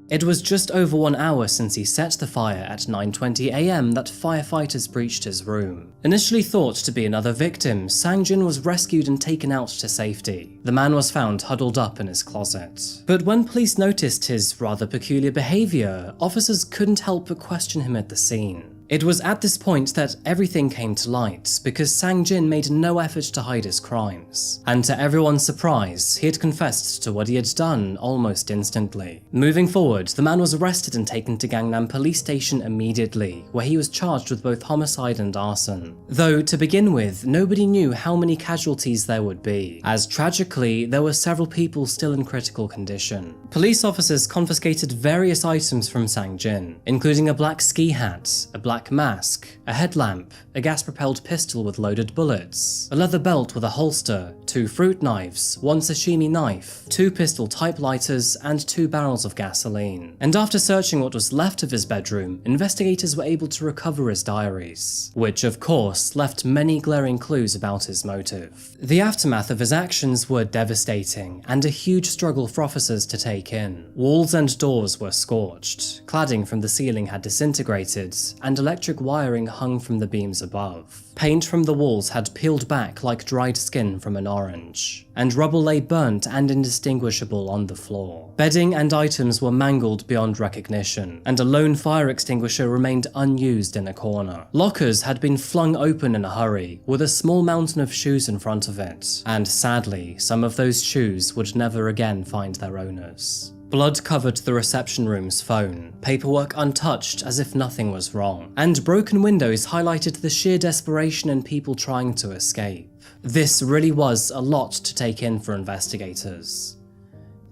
It was just over 1 hour since he set the fire at 9:20 AM that firefighters breached his room. Initially thought to be another victim, Sang-Jin was rescued and taken out to safety. The man was found huddled up in his closet. But when police noticed his rather peculiar behavior, officers couldn't help but question him at the scene. It was at this point that everything came to light, because Sang-Jin made no effort to hide his crimes. And to everyone's surprise, he had confessed to what he had done almost instantly. Moving forward, the man was arrested and taken to Gangnam Police Station immediately, where he was charged with both homicide and arson. Though, to begin with, nobody knew how many casualties there would be, as tragically, there were several people still in critical condition. Police officers confiscated various items from Sang-Jin, including a black ski hat, a black mask, a headlamp, a gas-propelled pistol with loaded bullets, a leather belt with a holster, 2 fruit knives, 1 sashimi knife, 2 pistol type lighters, and 2 barrels of gasoline. And after searching what was left of his bedroom, investigators were able to recover his diaries, which of course left many glaring clues about his motive. The aftermath of his actions were devastating, and a huge struggle for officers to take in. Walls and doors were scorched, cladding from the ceiling had disintegrated, and electric wiring hung from the beams above. Paint from the walls had peeled back like dried skin from an orange, and rubble lay burnt and indistinguishable on the floor. Bedding and items were mangled beyond recognition, and a lone fire extinguisher remained unused in a corner. Lockers had been flung open in a hurry, with a small mountain of shoes in front of it, and sadly, some of those shoes would never again find their owners. Blood covered the reception room's phone, paperwork untouched as if nothing was wrong, and broken windows highlighted the sheer desperation in people trying to escape. This really was a lot to take in for investigators.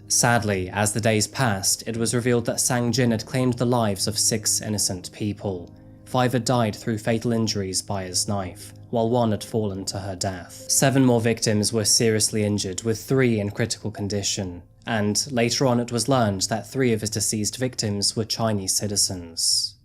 Sadly, as the days passed, it was revealed that Sang-Jin had claimed the lives of 6 innocent people. 5 had died through fatal injuries by his knife, while 1 had fallen to her death. 7 more victims were seriously injured, with 3 in critical condition. And later on it was learned that 3 of his deceased victims were Chinese citizens.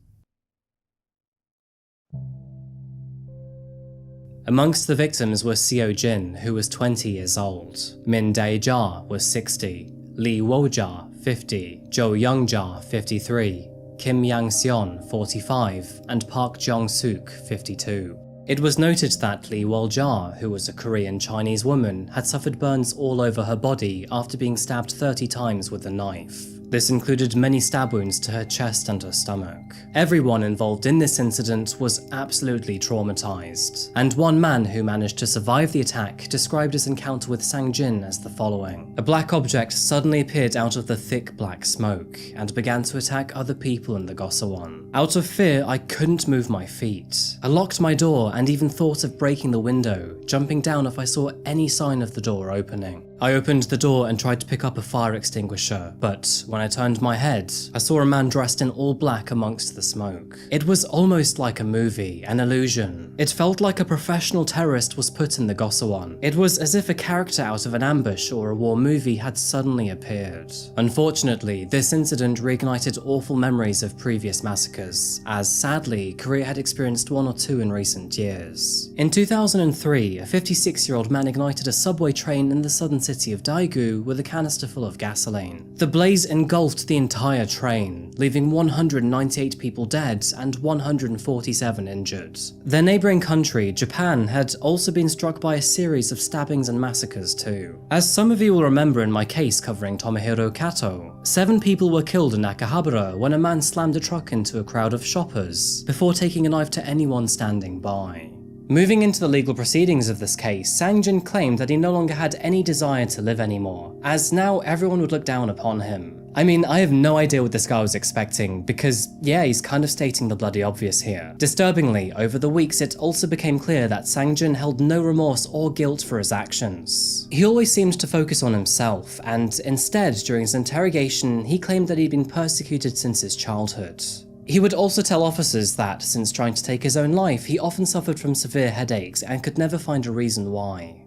Amongst the victims were Seo-jin, who was 20 years old, Min Dae-ja was 60, Lee Wo-ja 50, Jo Young-ja 53, Kim Yang-seon 45, and Park Jong-suk 52. It was noted that Lee Wo-ja, who was a Korean-Chinese woman, had suffered burns all over her body after being stabbed 30 times with a knife. This included many stab wounds to her chest and her stomach. Everyone involved in this incident was absolutely traumatized, and one man who managed to survive the attack described his encounter with Sang-Jin as the following. A black object suddenly appeared out of the thick black smoke and began to attack other people in the Gossawan. Out of fear, I couldn't move my feet. I locked my door and even thought of breaking the window, jumping down if I saw any sign of the door opening. I opened the door and tried to pick up a fire extinguisher, but when I turned my head, I saw a man dressed in all black amongst the smoke. It was almost like a movie, an illusion. It felt like a professional terrorist was put in the Gossawan. It was as if a character out of an ambush or a war movie had suddenly appeared. Unfortunately, this incident reignited awful memories of previous massacres, as sadly, Korea had experienced 1 or 2 in recent years. In 2003, a 56-year-old man ignited a subway train in the southern city of Daegu with a canister full of gasoline. The blaze engulfed the entire train, leaving 198 people dead and 147 injured. Their neighbouring country, Japan, had also been struck by a series of stabbings and massacres too. As some of you will remember in my case covering Tomohiro Kato, 7 people were killed in Akihabara when a man slammed a truck into a crowd of shoppers before taking a knife to anyone standing by. Moving into the legal proceedings of this case, Sang-Jin claimed that he no longer had any desire to live anymore, as now everyone would look down upon him. I mean, I have no idea what this guy was expecting, because yeah, he's kind of stating the bloody obvious here. Disturbingly, over the weeks it also became clear that Sang-Jin held no remorse or guilt for his actions. He always seemed to focus on himself, and instead, during his interrogation, he claimed that he'd been persecuted since his childhood. He would also tell officers that, since trying to take his own life, he often suffered from severe headaches and could never find a reason why.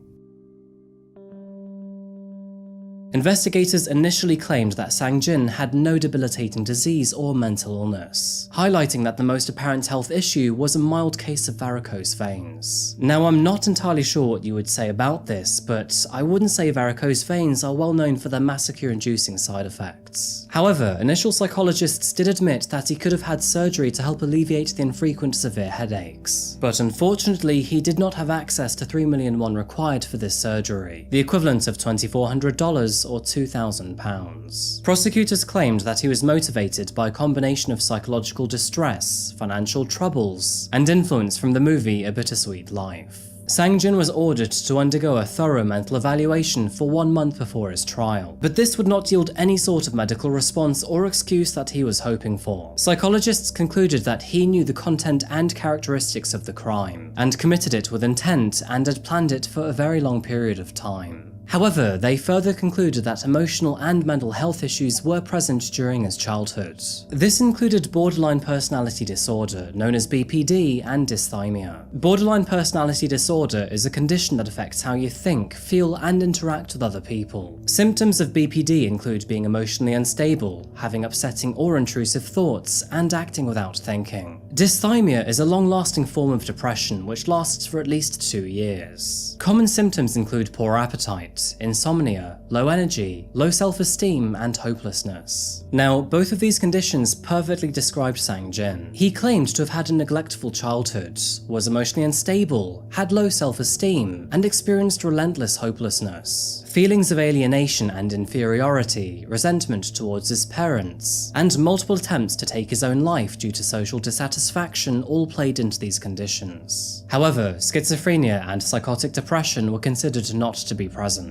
Investigators initially claimed that Sang-Jin had no debilitating disease or mental illness, highlighting that the most apparent health issue was a mild case of varicose veins. Now, I'm not entirely sure what you would say about this, but I wouldn't say varicose veins are well known for their massacre-inducing side effects. However, initial psychologists did admit that he could have had surgery to help alleviate the infrequent severe headaches. But unfortunately, he did not have access to 3 million won required for this surgery, the equivalent of $2,400 or £2,000. Prosecutors claimed that he was motivated by a combination of psychological distress, financial troubles, and influence from the movie A Bittersweet Life. Sang-Jin was ordered to undergo a thorough mental evaluation for 1 month before his trial, but this would not yield any sort of medical response or excuse that he was hoping for. Psychologists concluded that he knew the content and characteristics of the crime, and committed it with intent and had planned it for a very long period of time. However, they further concluded that emotional and mental health issues were present during his childhood. This included borderline personality disorder, known as BPD, and dysthymia. Borderline personality disorder is a condition that affects how you think, feel, and interact with other people. Symptoms of BPD include being emotionally unstable, having upsetting or intrusive thoughts, and acting without thinking. Dysthymia is a long-lasting form of depression which lasts for at least 2 years. Common symptoms include poor appetite, insomnia, low energy, low self-esteem, and hopelessness. Now, both of these conditions perfectly described Sang-Jin. He claimed to have had a neglectful childhood, was emotionally unstable, had low self-esteem, and experienced relentless hopelessness. Feelings of alienation and inferiority, resentment towards his parents, and multiple attempts to take his own life due to social dissatisfaction all played into these conditions. However, schizophrenia and psychotic depression were considered not to be present.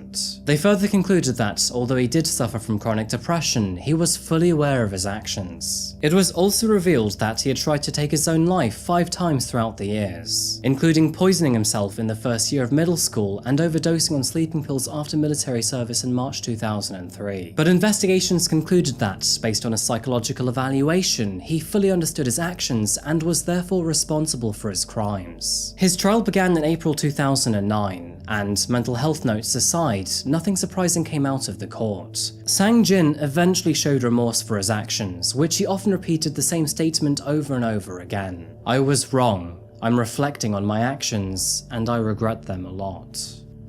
They further concluded that, although he did suffer from chronic depression, he was fully aware of his actions. It was also revealed that he had tried to take his own life 5 times throughout the years, including poisoning himself in the first year of middle school and overdosing on sleeping pills after military service in March 2003. But investigations concluded that, based on a psychological evaluation, he fully understood his actions and was therefore responsible for his crimes. His trial began in April 2009, and mental health notes aside, nothing surprising came out of the court. Sang-Jin eventually showed remorse for his actions, which he often repeated the same statement over and over again. "I was wrong. I'm reflecting on my actions, and I regret them a lot."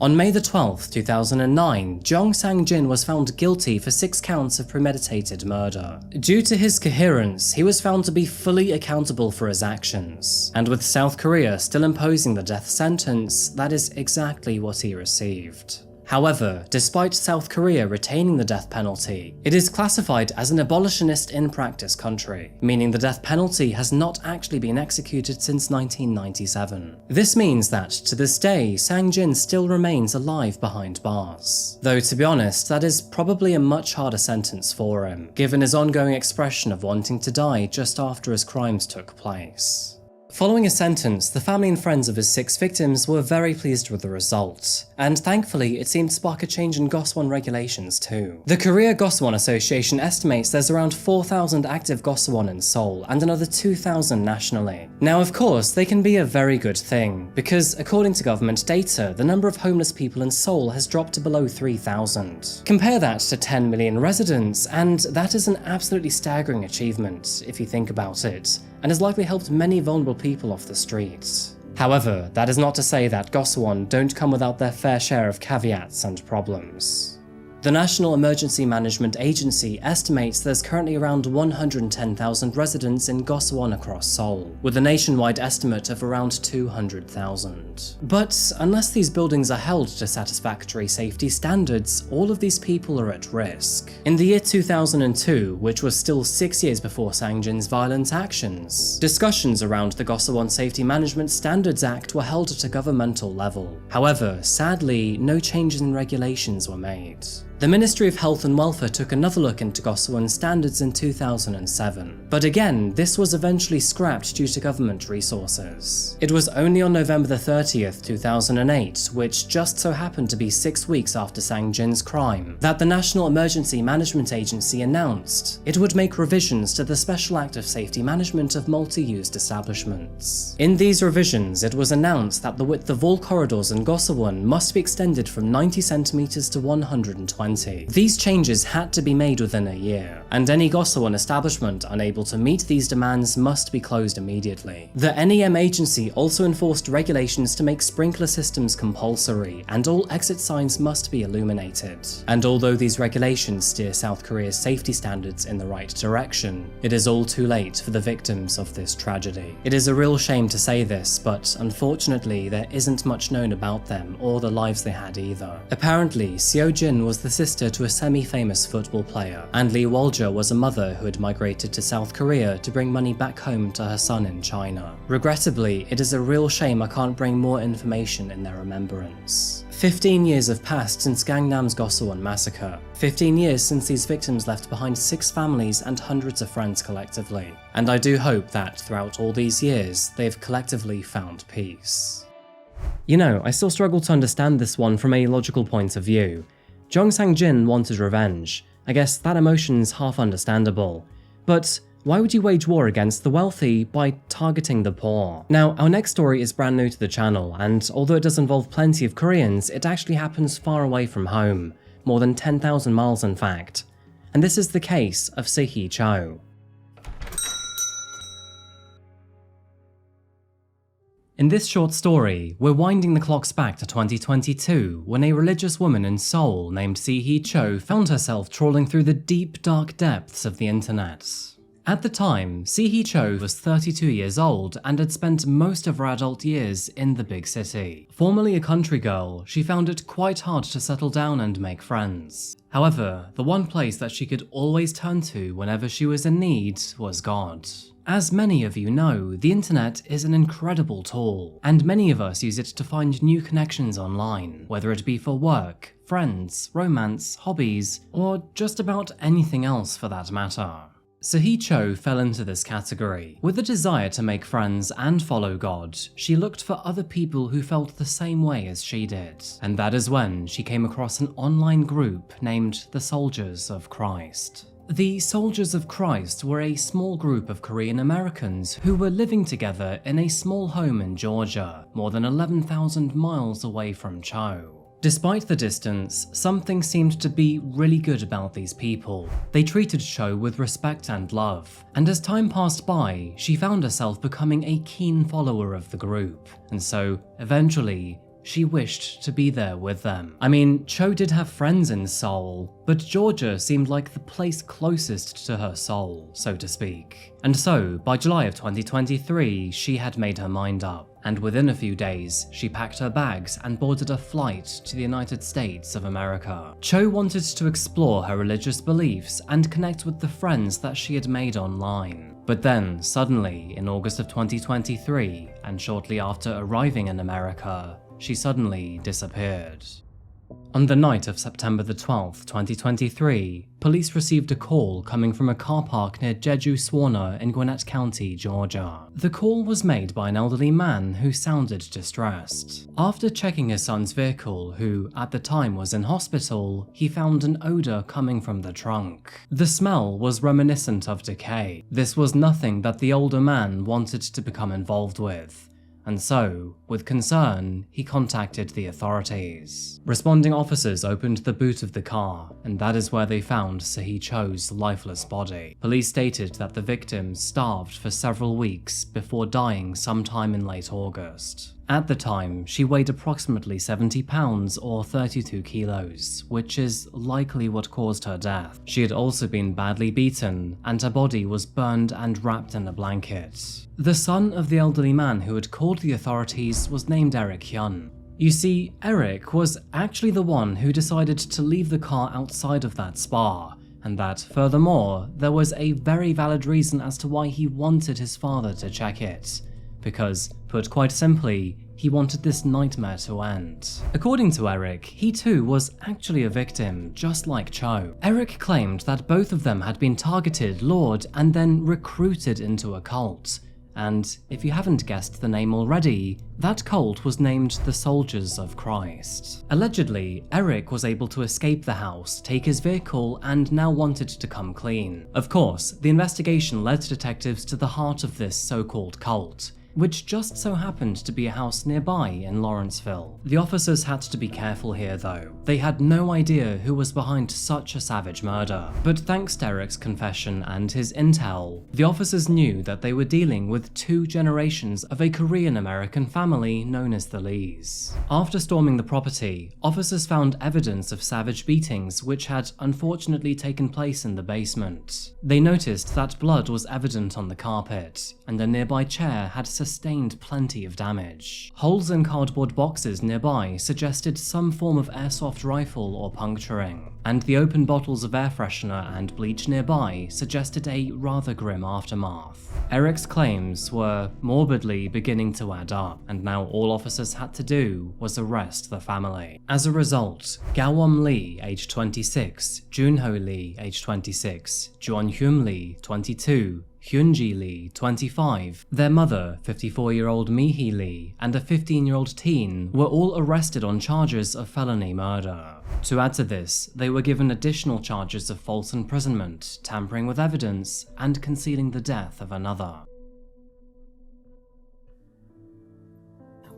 On May 12, 2009, Jeong Sang-Jin was found guilty for 6 counts of premeditated murder. Due to his coherence, he was found to be fully accountable for his actions, and with South Korea still imposing the death sentence, that is exactly what he received. However, despite South Korea retaining the death penalty, it is classified as an abolitionist in practice country, meaning the death penalty has not actually been executed since 1997. This means that, to this day, Sang-Jin still remains alive behind bars. Though, to be honest, that is probably a much harder sentence for him, given his ongoing expression of wanting to die just after his crimes took place. Following his sentence, the family and friends of his 6 victims were very pleased with the result, and thankfully it seemed to spark a change in Goswon regulations too. The Korea Goswon Association estimates there's around 4,000 active Goswon in Seoul and another 2,000 nationally. Now of course, they can be a very good thing, because according to government data, the number of homeless people in Seoul has dropped to below 3,000. Compare that to 10 million residents, and that is an absolutely staggering achievement, if you think about it, and has likely helped many vulnerable people off the streets. However, that is not to say that Goswon don't come without their fair share of caveats and problems. The National Emergency Management Agency estimates there's currently around 110,000 residents in Goswon across Seoul, with a nationwide estimate of around 200,000. But unless these buildings are held to satisfactory safety standards, all of these people are at risk. In the year 2002, which was still 6 years before Sang-Jin's violent actions, discussions around the Goswon Safety Management Standards Act were held at a governmental level. However, sadly, no changes in regulations were made. The Ministry of Health and Welfare took another look into Go Seo-won's standards in 2007, but again, this was eventually scrapped due to government resources. It was only on November the 30th, 2008, which just so happened to be 6 weeks after Sang-Jin's crime, that the National Emergency Management Agency announced it would make revisions to the Special Act of Safety Management of Multi-Used Establishments. In these revisions, it was announced that the width of all corridors in Go Seo-won must be extended from 90 centimeters to 120. These changes had to be made within a year, and any Go Seo-won establishment unable to meet these demands must be closed immediately. The NEM agency also enforced regulations to make sprinkler systems compulsory, and all exit signs must be illuminated. And although these regulations steer South Korea's safety standards in the right direction, it is all too late for the victims of this tragedy. It is a real shame to say this, but unfortunately there isn't much known about them or the lives they had either. Apparently, Seo-jin was the sister to a semi-famous football player, and Lee Wol-ja was a mother who had migrated to South Korea to bring money back home to her son in China. Regrettably, it is a real shame I can't bring more information in their remembrance. 15 years have passed since Gangnam's Go Seo-won massacre. 15 years since these victims left behind 6 families and hundreds of friends collectively. And I do hope that throughout all these years, they've collectively found peace. You know, I still struggle to understand this one from a logical point of view. Jeong Sang-Jin wanted revenge. I guess that emotion's half understandable. But why would you wage war against the wealthy by targeting the poor? Now, our next story is brand new to the channel, and although it does involve plenty of Koreans, it actually happens far away from home. More than 10,000 miles in fact. And this is the case of Sehee Cho. In this short story, we're winding the clocks back to 2022, when a religious woman in Seoul named Sehee Cho found herself trawling through the deep, dark depths of the internet. At the time, Sehee Cho was 32 years old and had spent most of her adult years in the big city. Formerly a country girl, she found it quite hard to settle down and make friends. However, the one place that she could always turn to whenever she was in need was God. As many of you know, the internet is an incredible tool, and many of us use it to find new connections online, whether it be for work, friends, romance, hobbies, or just about anything else for that matter. Sehee Cho fell into this category. With a desire to make friends and follow God, she looked for other people who felt the same way as she did. And that is when she came across an online group named the Soldiers of Christ. The Soldiers of Christ were a small group of Korean Americans who were living together in a small home in Georgia, more than 11,000 miles away from Cho. Despite the distance, something seemed to be really good about these people. They treated Cho with respect and love, and as time passed by, she found herself becoming a keen follower of the group, and so, eventually, she wished to be there with them. I mean, Cho did have friends in Seoul, but Georgia seemed like the place closest to her soul, so to speak. And so, by July of 2023, she had made her mind up, and within a few days, she packed her bags and boarded a flight to the United States of America. Cho wanted to explore her religious beliefs and connect with the friends that she had made online. But then, suddenly, in August of 2023, and shortly after arriving in America, she suddenly disappeared. On the night of September the 12th, 2023, police received a call coming from a car park near Jeju-Swana in Gwinnett County, Georgia. The call was made by an elderly man who sounded distressed. After checking his son's vehicle, who at the time was in hospital, he found an odor coming from the trunk. The smell was reminiscent of decay. This was nothing that the older man wanted to become involved with. And so, with concern, he contacted the authorities. Responding officers opened the boot of the car, and that is where they found Sehee Cho's lifeless body. Police stated that the victim starved for several weeks before dying sometime in late August. At the time, she weighed approximately 70 pounds or 32 kilos, which is likely what caused her death. She had also been badly beaten, and her body was burned and wrapped in a blanket. The son of the elderly man who had called the authorities was named Tae-Hyun. You see, Eric was actually the one who decided to leave the car outside of that spa, and that, furthermore, there was a very valid reason as to why he wanted his father to check it. Because, put quite simply, He wanted this nightmare to end. According to Eric, he too was actually a victim, just like Cho. Eric claimed that both of them had been targeted, lured, and then recruited into a cult. And if you haven't guessed the name already, that cult was named the Soldiers of Christ. Allegedly, Eric was able to escape the house, take his vehicle, and now wanted to come clean. Of course, the investigation led detectives to the heart of this so-called cult, which just so happened to be a house nearby in Lawrenceville. The officers had to be careful here though. They had no idea who was behind such a savage murder. But thanks to Eric's confession and his intel, the officers knew that they were dealing with 2 generations of a Korean-American family known as the Lees. After storming the property, officers found evidence of savage beatings which had unfortunately taken place in the basement. They noticed that blood was evident on the carpet, and a nearby chair had sustained plenty of damage. Holes in cardboard boxes nearby suggested some form of airsoft rifle or puncturing, and the open bottles of air freshener and bleach nearby suggested a rather grim aftermath. Eric's claims were morbidly beginning to add up, and now all officers had to do was arrest the family. As a result, Gawon Lee, age 26, Junho Lee, age 26, Jeon-Hyun Lee, 22, Hyunji Lee, 25, their mother, 54-year-old Mi-hee Lee, and a 15-year-old teen were all arrested on charges of felony murder. To add to this, they were given additional charges of false imprisonment, tampering with evidence, and concealing the death of another.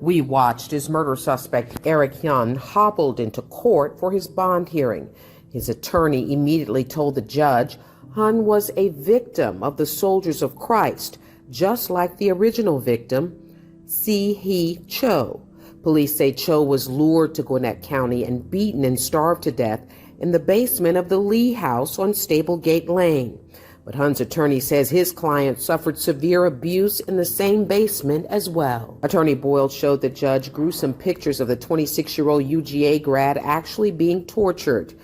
We watched as murder suspect Eric Hyun hobbled into court for his bond hearing. His attorney immediately told the judge Hyun was a victim of the Soldiers of Christ, just like the original victim, Sehee Cho. Police say Cho was lured to Gwinnett County and beaten and starved to death in the basement of the Lee house on Stablegate Lane. But Hyun's attorney says his client suffered severe abuse in the same basement as well. Attorney Boyle showed the judge gruesome pictures of the 26-year-old UGA grad actually being tortured.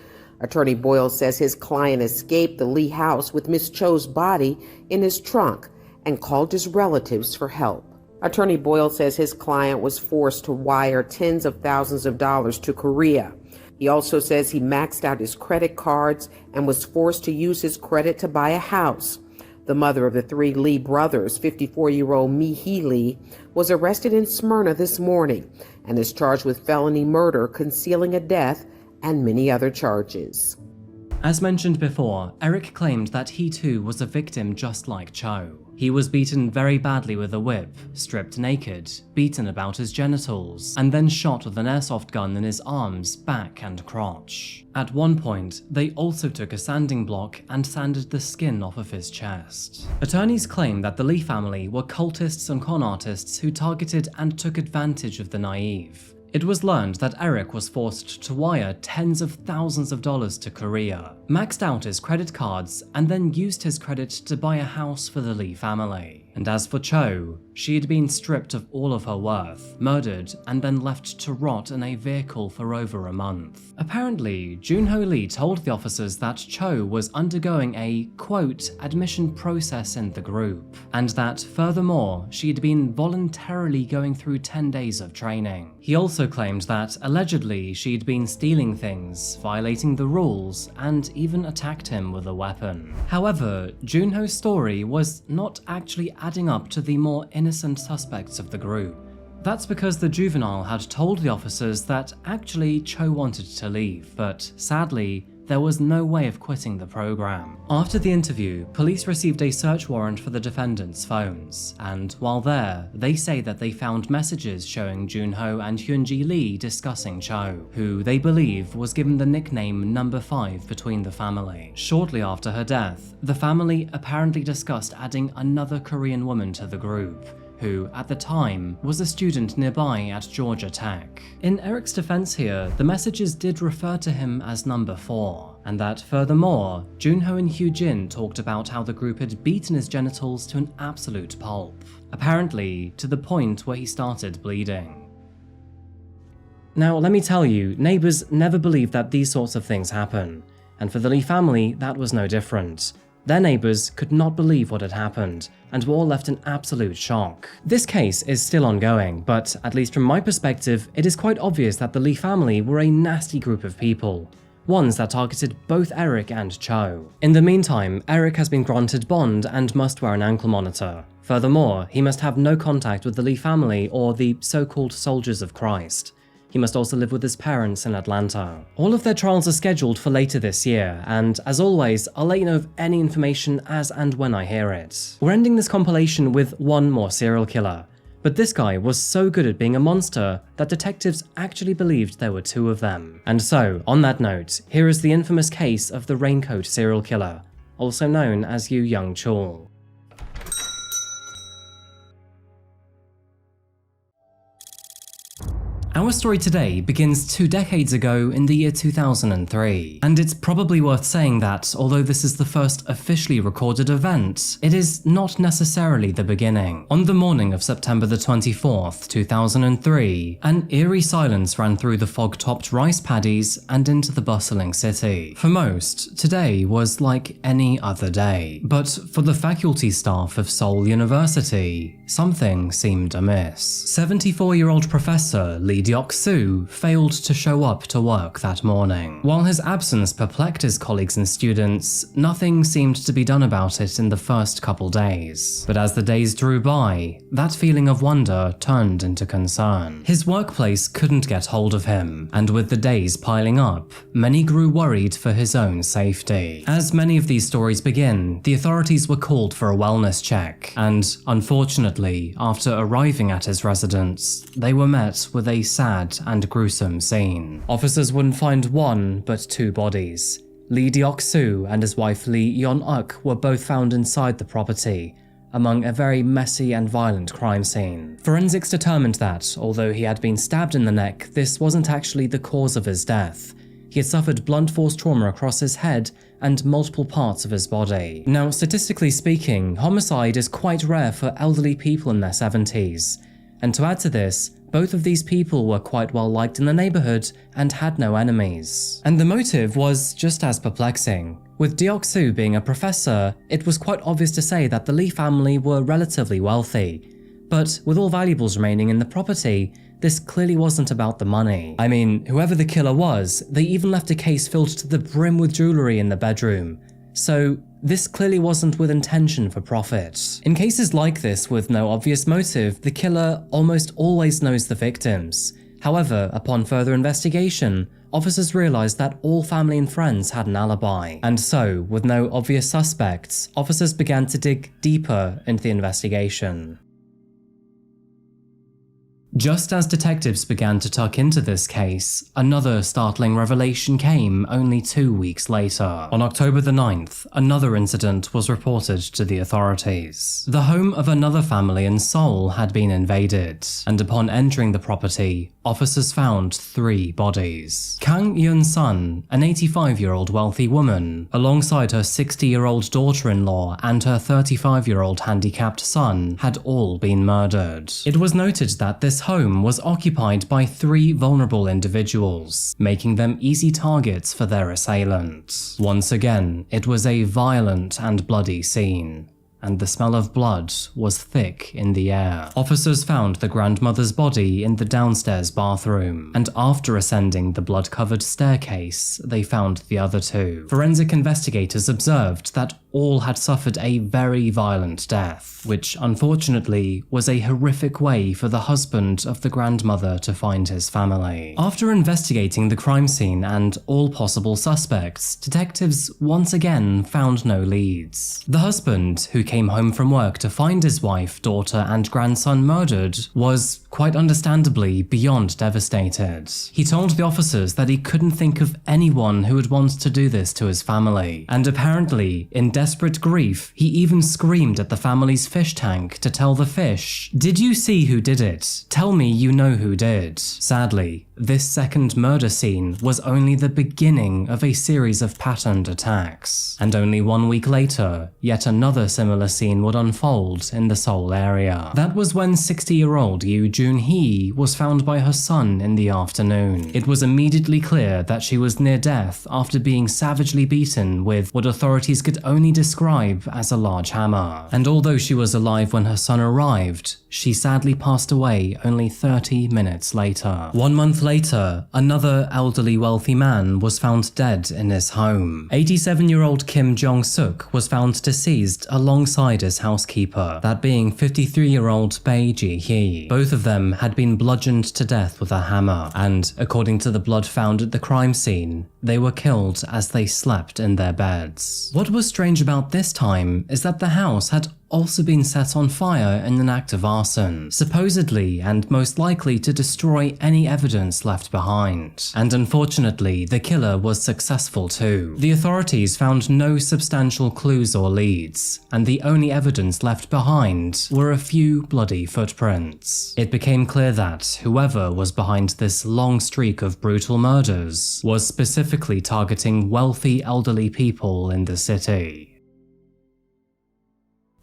Attorney Boyle says his client escaped the Lee house with Miss Cho's body in his trunk and called his relatives for help. Attorney Boyle says his client was forced to wire tens of thousands of dollars to Korea. He also says he maxed out his credit cards and was forced to use his credit to buy a house. The mother of the 3 Lee brothers, 54-year-old Mi-hee Lee, was arrested in Smyrna this morning and is charged with felony murder, concealing a death, and many other charges. As mentioned before, Eric claimed that he too was a victim just like Cho. He was beaten very badly with a whip, stripped naked, beaten about his genitals, and then shot with an airsoft gun in his arms, back, and crotch. At one point, they also took a sanding block and sanded the skin off of his chest. Attorneys claim that the Lee family were cultists and con artists who targeted and took advantage of the naive. It was learned that Eric was forced to wire tens of thousands of dollars to Korea, maxed out his credit cards, and then used his credit to buy a house for the Lee family. And as for Cho, she had been stripped of all of her worth, murdered, and then left to rot in a vehicle for over a month. Apparently, Junho Lee told the officers that Cho was undergoing a, quote, admission process in the group, and that, furthermore, she had been voluntarily going through 10 days of training. He also claimed that, allegedly, she'd been stealing things, violating the rules, and even attacked him with a weapon. However, Junho's story was not actually adding up to the more innocent suspects of the group. That's because the juvenile had told the officers that actually Cho wanted to leave, but sadly, there was no way of quitting the program. After the interview, police received a search warrant for the defendants' phones, and while there, they say that they found messages showing Junho and Hyunji Lee discussing Cho, who they believe was given the nickname Number 5 between the family. Shortly after her death, the family apparently discussed adding another Korean woman to the group, who, at the time, was a student nearby at Georgia Tech. In Eric's defense here, the messages did refer to him as Number 4, and that, furthermore, Junho and Hyo-jin talked about how the group had beaten his genitals to an absolute pulp, apparently to the point where he started bleeding. Now, let me tell you, neighbors never believe that these sorts of things happen, and for the Lee family, that was no different. Their neighbours could not believe what had happened and were all left in absolute shock. This case is still ongoing, but at least from my perspective, it is quite obvious that the Lee family were a nasty group of people, ones that targeted both Eric and Cho. In the meantime, Eric has been granted bond and must wear an ankle monitor. Furthermore, he must have no contact with the Lee family or the so-called Soldiers of Christ. He must also live with his parents in Atlanta. All of their trials are scheduled for later this year, and as always, I'll let you know of any information as and when I hear it. We're ending this compilation with one more serial killer, but this guy was so good at being a monster that detectives actually believed there were two of them. And so, on that note, here is the infamous case of the Raincoat serial killer, also known as Yoo Young-Chul. Our story today begins 2 decades ago in the year 2003, and it's probably worth saying that, although this is the first officially recorded event, it is not necessarily the beginning. On the morning of September the 24th, 2003, an eerie silence ran through the fog-topped rice paddies and into the bustling city. For most, today was like any other day, but for the faculty staff of Seoul University, something seemed amiss. 74-year-old Professor Lee Deok-soo failed to show up to work that morning. While his absence perplexed his colleagues and students, nothing seemed to be done about it in the first couple days. But as the days drew by, that feeling of wonder turned into concern. His workplace couldn't get hold of him, and with the days piling up, many grew worried for his own safety. As many of these stories begin, the authorities were called for a wellness check, and unfortunately, after arriving at his residence, they were met with a sad and gruesome scene. Officers wouldn't find one, but 2 bodies. Lee Deok-soo and his wife Lee Yeon-uk were both found inside the property, among a very messy and violent crime scene. Forensics determined that, although he had been stabbed in the neck, this wasn't actually the cause of his death. He had suffered blunt force trauma across his head and multiple parts of his body. Now, statistically speaking, homicide is quite rare for elderly people in their 70s. And to add to this, both of these people were quite well liked in the neighborhood and had no enemies. And the motive was just as perplexing. With Deok-soo being a professor, it was quite obvious to say that the Lee family were relatively wealthy. But with all valuables remaining in the property, this clearly wasn't about the money. I mean, whoever the killer was, they even left a case filled to the brim with jewelry in the bedroom. So this clearly wasn't with intention for profit. In cases like this with no obvious motive, the killer almost always knows the victims. However, upon further investigation, officers realized that all family and friends had an alibi. And so, with no obvious suspects, officers began to dig deeper into the investigation. Just as detectives began to tuck into this case, another startling revelation came only 2 weeks later. On October the 9th, another incident was reported to the authorities. The home of another family in Seoul had been invaded, and upon entering the property, officers found 3 bodies. Kang Hyun-sun, an 85-year-old wealthy woman, alongside her 60-year-old daughter-in-law and her 35-year-old handicapped son, had all been murdered. It was noted that this home was occupied by 3 vulnerable individuals, making them easy targets for their assailant. Once again, it was a violent and bloody scene, and the smell of blood was thick in the air. Officers found the grandmother's body in the downstairs bathroom, and after ascending the blood-covered staircase, they found the other 2. Forensic investigators observed that all had suffered a very violent death, which unfortunately was a horrific way for the husband of the grandmother to find his family. After investigating the crime scene and all possible suspects, detectives once again found no leads. The husband, who came home from work to find his wife, daughter, and grandson murdered, was, quite understandably, beyond devastated. He told the officers that he couldn't think of anyone who would want to do this to his family, and apparently, in desperate grief, he even screamed at the family's fish tank to tell the fish, "Did you see who did it? Tell me you know who did." Sadly, this second murder scene was only the beginning of a series of patterned attacks. And only 1 week later, yet another similar scene would unfold in the Seoul area. That was when 60-year-old Yoo Jun-hee was found by her son in the afternoon. It was immediately clear that she was near death after being savagely beaten with what authorities could only only describe as a large hammer. And although she was alive when her son arrived, she sadly passed away only 30 minutes later. 1 month later, another elderly wealthy man was found dead in his home. 87-year-old Kim Jong-suk was found deceased alongside his housekeeper, that being 53-year-old Bae Ji-hee. Both of them had been bludgeoned to death with a hammer, and according to the blood found at the crime scene, they were killed as they slept in their beds. What was strange about this time is that the house had also been set on fire in an act of arson, supposedly and most likely to destroy any evidence left behind. And unfortunately, the killer was successful too. The authorities found no substantial clues or leads, and the only evidence left behind were a few bloody footprints. It became clear that whoever was behind this long streak of brutal murders was specifically targeting wealthy elderly people in the city.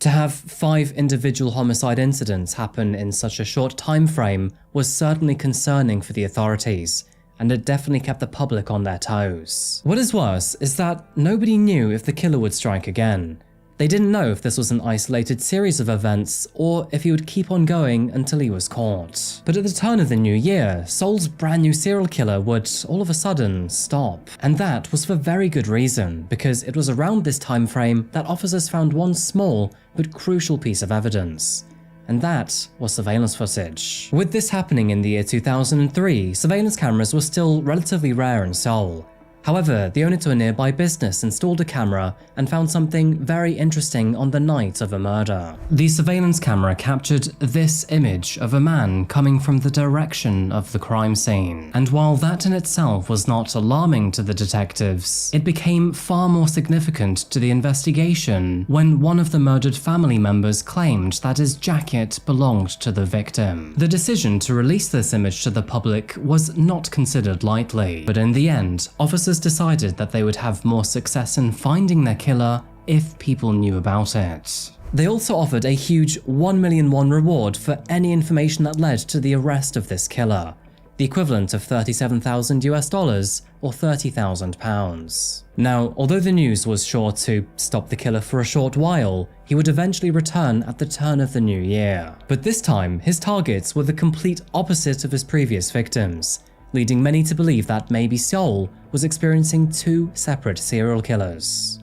To have 5 individual homicide incidents happen in such a short time frame was certainly concerning for the authorities, and it definitely kept the public on their toes. What is worse is that nobody knew if the killer would strike again. They didn't know if this was an isolated series of events or if he would keep on going until he was caught. But at the turn of the new year, Seoul's brand new serial killer would all of a sudden stop. And that was for very good reason, because it was around this time frame that officers found one small but crucial piece of evidence. And that was surveillance footage. With this happening in the year 2003, surveillance cameras were still relatively rare in Seoul. However, the owner to a nearby business installed a camera and found something very interesting on the night of a murder. The surveillance camera captured this image of a man coming from the direction of the crime scene. And while that in itself was not alarming to the detectives, it became far more significant to the investigation when one of the murdered family members claimed that his jacket belonged to the victim. The decision to release this image to the public was not considered lightly, but in the end, officers decided that they would have more success in finding their killer if people knew about it. They also offered a huge 1 million won reward for any information that led to the arrest of this killer, the equivalent of $37,000 or £30,000. Now, although the news was sure to stop the killer for a short while, he would eventually return at the turn of the new year. But this time, his targets were the complete opposite of his previous victims, leading many to believe that maybe Seoul was experiencing 2 separate serial killers.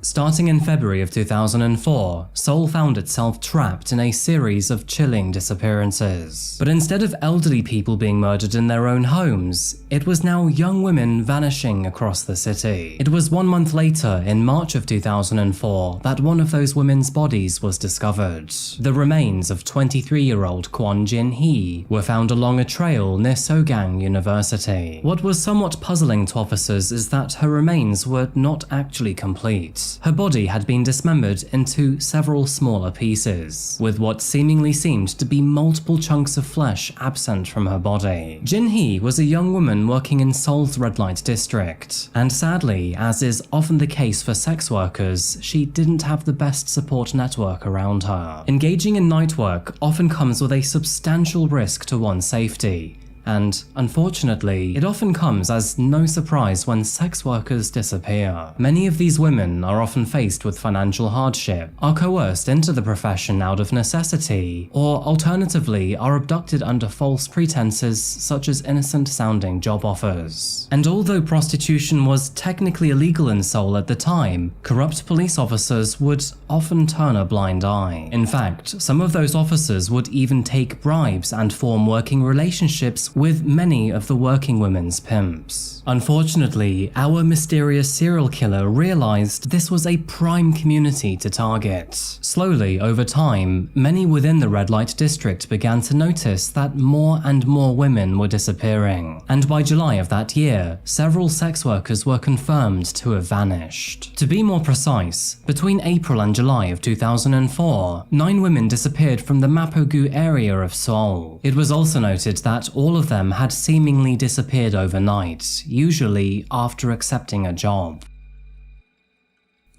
Starting in February of 2004, Seoul found itself trapped in a series of chilling disappearances. But instead of elderly people being murdered in their own homes, it was now young women vanishing across the city. It was 1 month later, in March of 2004, that one of those women's bodies was discovered. The remains of 23-year-old Kwon Jin-hee were found along a trail near Sogang University. What was somewhat puzzling to officers is that her remains were not actually complete. Her body had been dismembered into several smaller pieces, with what seemingly seemed to be multiple chunks of flesh absent from her body. Jin-hee was a young woman working in Seoul's red light district, and sadly, as is often the case for sex workers, she didn't have the best support network around her. Engaging in night work often comes with a substantial risk to one's safety, and unfortunately, it often comes as no surprise when sex workers disappear. Many of these women are often faced with financial hardship, are coerced into the profession out of necessity, or alternatively are abducted under false pretenses such as innocent-sounding job offers. And although prostitution was technically illegal in Seoul at the time, corrupt police officers would often turn a blind eye. In fact, some of those officers would even take bribes and form working relationships with many of the working women's pimps. Unfortunately, our mysterious serial killer realized this was a prime community to target. Slowly, over time, many within the red light district began to notice that more and more women were disappearing, and by July of that year, several sex workers were confirmed to have vanished. To be more precise, between April and July of 2004, 9 women disappeared from the Mapogu area of Seoul. It was also noted that all of them had seemingly disappeared overnight, usually after accepting a job.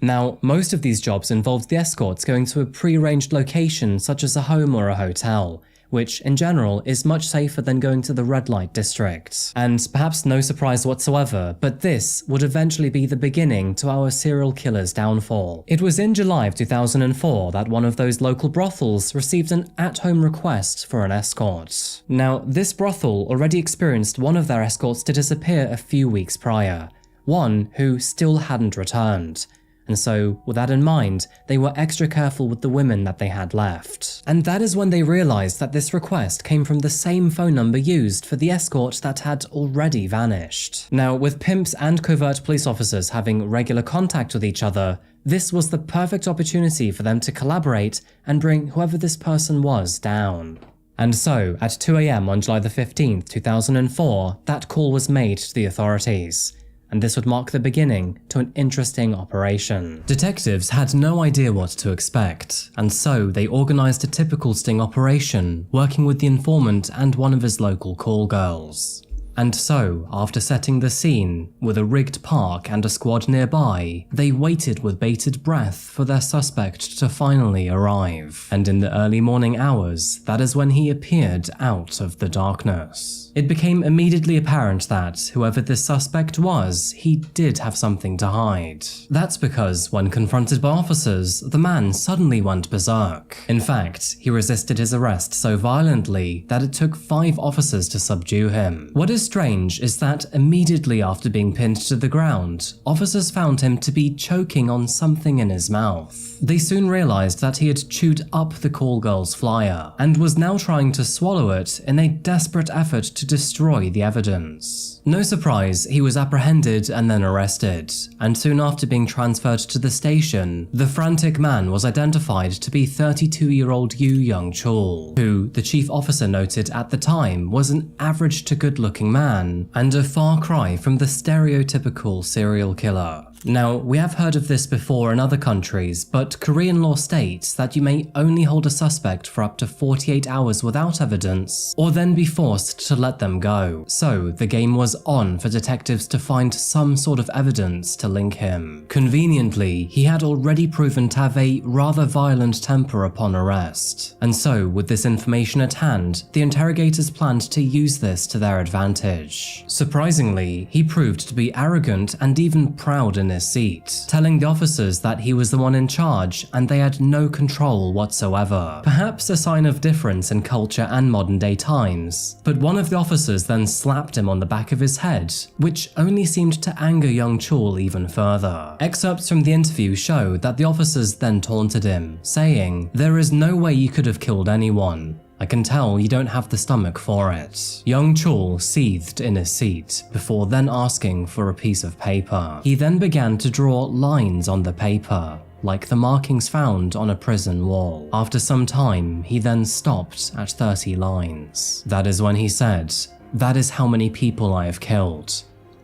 Now, most of these jobs involved the escorts going to a pre-arranged location such as a home or a hotel, which in general is much safer than going to the red light district. And perhaps no surprise whatsoever, but this would eventually be the beginning to our serial killer's downfall. It was in July of 2004 that one of those local brothels received an at-home request for an escort. Now, this brothel already experienced one of their escorts to disappear a few weeks prior, one who still hadn't returned. And so, with that in mind, they were extra careful with the women that they had left. And that is when they realized that this request came from the same phone number used for the escort that had already vanished. Now, with pimps and covert police officers having regular contact with each other, this was the perfect opportunity for them to collaborate and bring whoever this person was down. And so, at 2 AM on July the 15th, 2004, that call was made to the authorities. And this would mark the beginning to an interesting operation. Detectives had no idea what to expect, and so they organized a typical sting operation, working with the informant and one of his local call girls. And so, after setting the scene, with a rigged park and a squad nearby, they waited with bated breath for their suspect to finally arrive. And in the early morning hours, that is when he appeared out of the darkness. It became immediately apparent that, whoever this suspect was, he did have something to hide. That's because, when confronted by officers, the man suddenly went berserk. In fact, he resisted his arrest so violently that it took 5 officers to subdue him. What is strange is that immediately after being pinned to the ground, officers found him to be choking on something in his mouth. They soon realized that he had chewed up the call girl's flyer, and was now trying to swallow it in a desperate effort to destroy the evidence. No surprise, he was apprehended and then arrested, and soon after being transferred to the station, the frantic man was identified to be 32-year-old Yoo Young-Chul, who the chief officer noted at the time was an average to good-looking man, and a far cry from the stereotypical serial killer. Now, we have heard of this before in other countries, but Korean law states that you may only hold a suspect for up to 48 hours without evidence, or then be forced to let them go. So, the game was on for detectives to find some sort of evidence to link him. Conveniently, he had already proven to have a rather violent temper upon arrest. And so, with this information at hand, the interrogators planned to use this to their advantage. Surprisingly, he proved to be arrogant and even proud in his seat, telling the officers that he was the one in charge and they had no control whatsoever. Perhaps a sign of difference in culture and modern day times, but one of the officers then slapped him on the back of his head, which only seemed to anger Young-Chul even further. Excerpts from the interview show that the officers then taunted him, saying, "There is no way you could have killed anyone. I can tell you don't have the stomach for it." Young-Chul seethed in his seat before then asking for a piece of paper. He then began to draw lines on the paper, like the markings found on a prison wall. After some time, he then stopped at 30 lines. That is when he said, "That is how many people I have killed.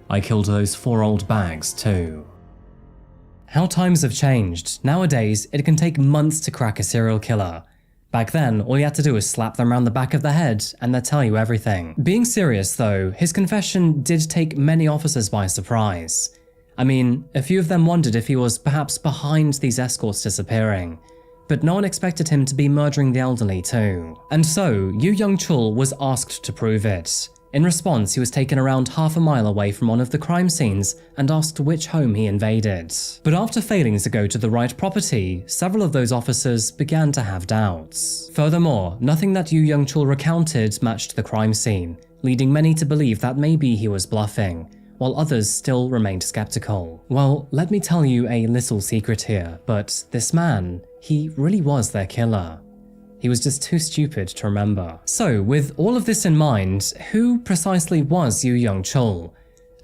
I killed those 4 old bags too." How times have changed. Nowadays, it can take months to crack a serial killer. Back then, all you had to do was slap them around the back of the head and they'd tell you everything. Being serious though, his confession did take many officers by surprise. I mean, a few of them wondered if he was perhaps behind these escorts disappearing, but no one expected him to be murdering the elderly too. And so, Yoo Young-Chul was asked to prove it. In response, he was taken around half a mile away from one of the crime scenes and asked which home he invaded. But after failing to go to the right property, several of those officers began to have doubts. Furthermore, nothing that Yoo Young-Chul recounted matched the crime scene, leading many to believe that maybe he was bluffing, while others still remained skeptical. Well, let me tell you a little secret here, but this man, he really was their killer. He was just too stupid to remember. So, with all of this in mind, who precisely was Yoo Young-Chul?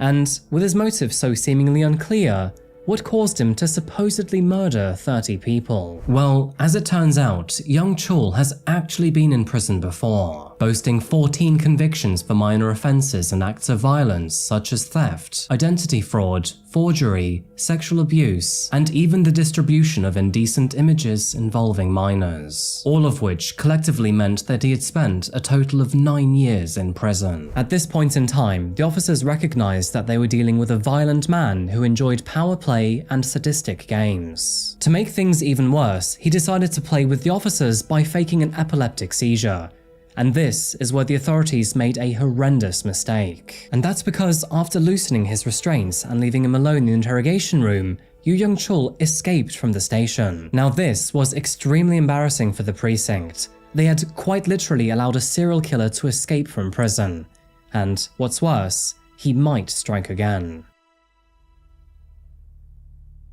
And with his motive so seemingly unclear, what caused him to supposedly murder 30 people? Well, as it turns out, Young-Chul has actually been in prison before, boasting 14 convictions for minor offenses and acts of violence such as theft, identity fraud, forgery, sexual abuse, and even the distribution of indecent images involving minors, all of which collectively meant that he had spent a total of 9 years in prison. At this point in time, the officers recognized that they were dealing with a violent man who enjoyed power play and sadistic games. To make things even worse, he decided to play with the officers by faking an epileptic seizure, And this is where the authorities made a horrendous mistake. And that's because after loosening his restraints and leaving him alone in the interrogation room, Yoo Young-Chul escaped from the station. Now this was extremely embarrassing for the precinct. They had quite literally allowed a serial killer to escape from prison. And what's worse, he might strike again.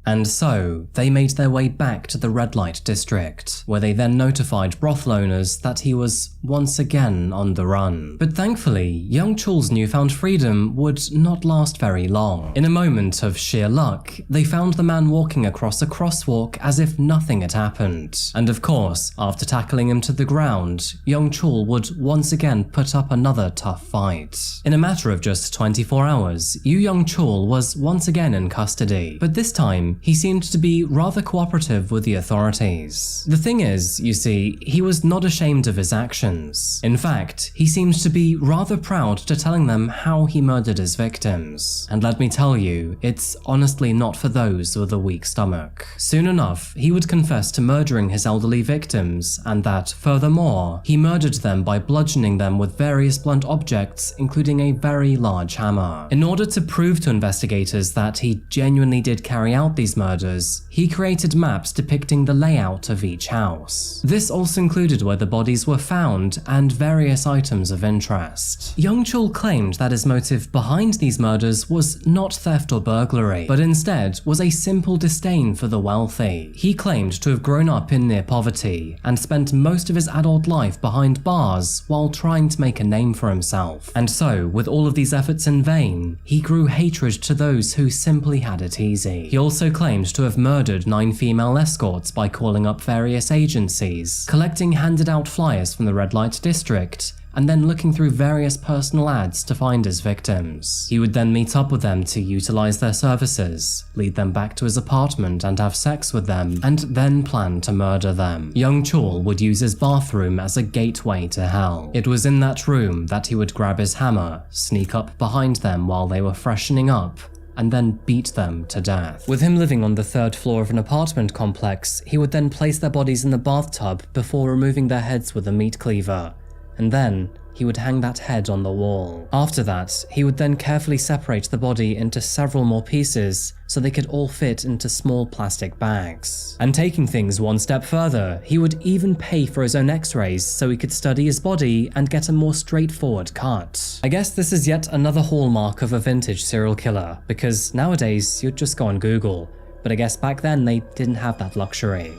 And so, they made their way back to the red light district, where they then notified brothel owners that he was once again on the run. But thankfully, Young-Chul's newfound freedom would not last very long. In a moment of sheer luck, they found the man walking across a crosswalk as if nothing had happened. And of course, after tackling him to the ground, Young-Chul would once again put up another tough fight. In a matter of just 24 hours, Yoo Young-Chul was once again in custody, but this time, he seemed to be rather cooperative with the authorities. The thing is, you see, he was not ashamed of his actions. In fact, he seemed to be rather proud to telling them how he murdered his victims. And let me tell you, it's honestly not for those with a weak stomach. Soon enough, he would confess to murdering his elderly victims, and that, furthermore, he murdered them by bludgeoning them with various blunt objects, including a very large hammer. In order to prove to investigators that he genuinely did carry out these murders, he created maps depicting the layout of each house. This also included where the bodies were found and various items of interest. Young-Chul claimed that his motive behind these murders was not theft or burglary, but instead was a simple disdain for the wealthy. He claimed to have grown up in near poverty and spent most of his adult life behind bars while trying to make a name for himself. And so, with all of these efforts in vain, he grew hatred to those who simply had it easy. He also claimed to have murdered 9 female escorts by calling up various agencies, collecting handed-out flyers from the red light district, and then looking through various personal ads to find his victims. He would then meet up with them to utilize their services, lead them back to his apartment and have sex with them, and then plan to murder them. Young-Chul would use his bathroom as a gateway to hell. It was in that room that he would grab his hammer, sneak up behind them while they were freshening up, and then beat them to death. With him living on the 3rd floor of an apartment complex, he would then place their bodies in the bathtub before removing their heads with a meat cleaver, and then he would hang that head on the wall. After that, he would then carefully separate the body into several more pieces so they could all fit into small plastic bags. And taking things one step further, he would even pay for his own x-rays so he could study his body and get a more straightforward cut. I guess this is yet another hallmark of a vintage serial killer, because nowadays you'd just go on Google, but I guess back then they didn't have that luxury.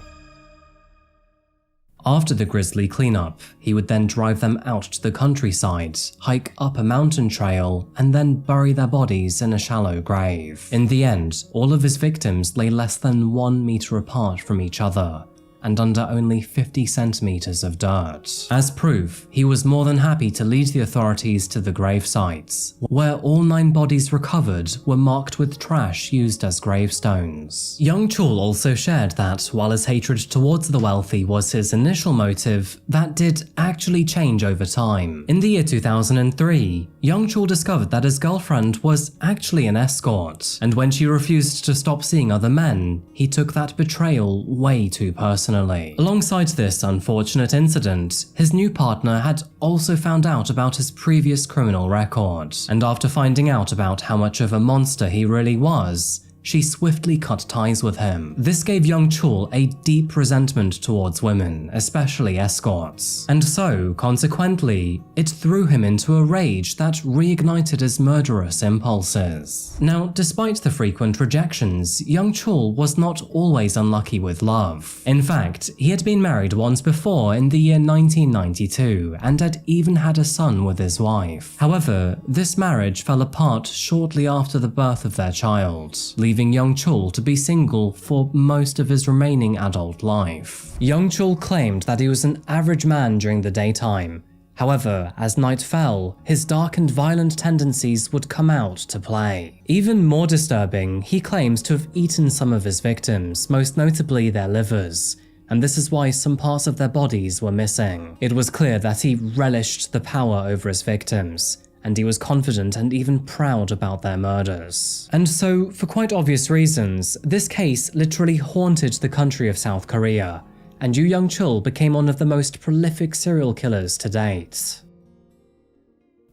After the grisly cleanup, he would then drive them out to the countryside, hike up a mountain trail, and then bury their bodies in a shallow grave. In the end, all of his victims lay less than 1 meter apart from each other, and under only 50 centimeters of dirt. As proof, he was more than happy to lead the authorities to the grave sites, where all 9 bodies recovered were marked with trash used as gravestones. Young-Chul also shared that while his hatred towards the wealthy was his initial motive, that did actually change over time. In the year 2003, Young-Chul discovered that his girlfriend was actually an escort, and when she refused to stop seeing other men, he took that betrayal way too personally. Alongside this unfortunate incident, his new partner had also found out about his previous criminal record, and after finding out about how much of a monster he really was, she swiftly cut ties with him. This gave Young-Chul a deep resentment towards women, especially escorts. And so, consequently, it threw him into a rage that reignited his murderous impulses. Now, despite the frequent rejections, Young-Chul was not always unlucky with love. In fact, he had been married once before in the year 1992 and had even had a son with his wife. However, this marriage fell apart shortly after the birth of their child, leaving Young-Chul to be single for most of his remaining adult life. Young-Chul claimed that he was an average man during the daytime. However, as night fell, his dark and violent tendencies would come out to play. Even more disturbing, he claims to have eaten some of his victims, most notably their livers, and this is why some parts of their bodies were missing. It was clear that he relished the power over his victims, and he was confident and even proud about their murders. And so, for quite obvious reasons, this case literally haunted the country of South Korea, and Yoo Young-Chul became one of the most prolific serial killers to date.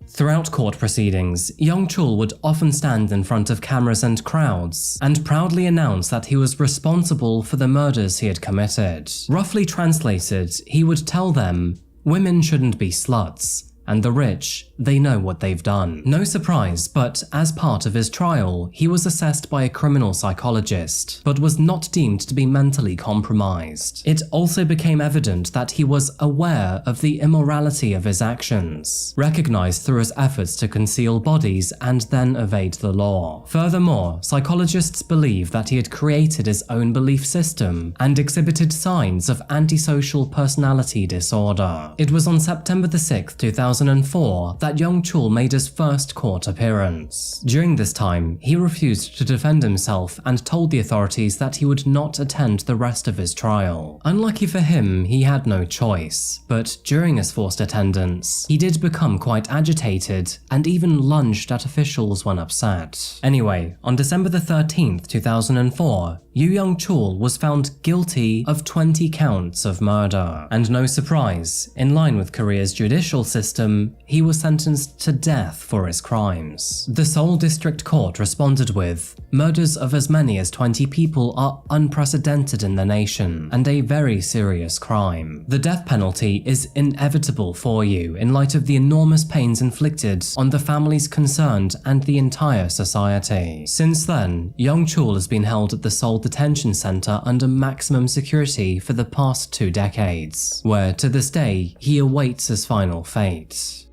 Throughout court proceedings, Young-Chul would often stand in front of cameras and crowds and proudly announce that he was responsible for the murders he had committed. Roughly translated, he would tell them, "Women shouldn't be sluts, and the rich, they know what they've done." No surprise, but as part of his trial, he was assessed by a criminal psychologist, but was not deemed to be mentally compromised. It also became evident that he was aware of the immorality of his actions, recognized through his efforts to conceal bodies and then evade the law. Furthermore, psychologists believe that he had created his own belief system and exhibited signs of antisocial personality disorder. It was on September 6, 2004 that Young-Chul made his first court appearance. During this time, he refused to defend himself and told the authorities that he would not attend the rest of his trial. Unlucky for him, he had no choice, but during his forced attendance, he did become quite agitated and even lunged at officials when upset. Anyway, on December 13th, 2004, Yoo Young-Chul was found guilty of 20 counts of murder. And no surprise, in line with Korea's judicial system, he was sentenced to death for his crimes. The Seoul District Court responded with, "Murders of as many as 20 people are unprecedented in the nation, and a very serious crime. The death penalty is inevitable for you in light of the enormous pains inflicted on the families concerned and the entire society." Since then, Young-Chul has been held at the Seoul Detention Center under maximum security for the past 2 decades, where to this day he awaits his final fate.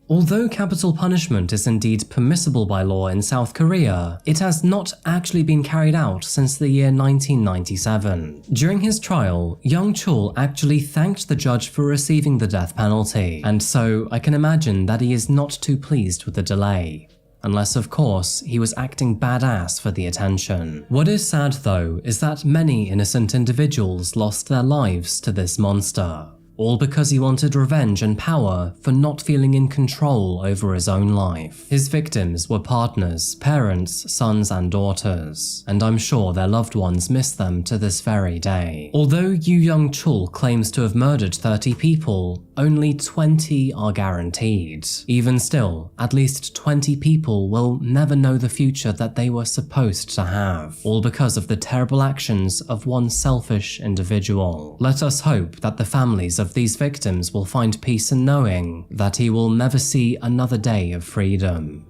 Although capital punishment is indeed permissible by law in South Korea, it has not actually been carried out since the year 1997. During his trial, Young-Chul actually thanked the judge for receiving the death penalty, and so I can imagine that he is not too pleased with the delay. Unless, of course, he was acting badass for the attention. What is sad, though, is that many innocent individuals lost their lives to this monster, all because he wanted revenge and power for not feeling in control over his own life. His victims were partners, parents, sons and daughters, and I'm sure their loved ones miss them to this very day. Although Yoo Young-Chul claims to have murdered 30 people, only 20 are guaranteed. Even still, at least 20 people will never know the future that they were supposed to have, all because of the terrible actions of one selfish individual. Let us hope that the families of these victims will find peace in knowing that he will never see another day of freedom.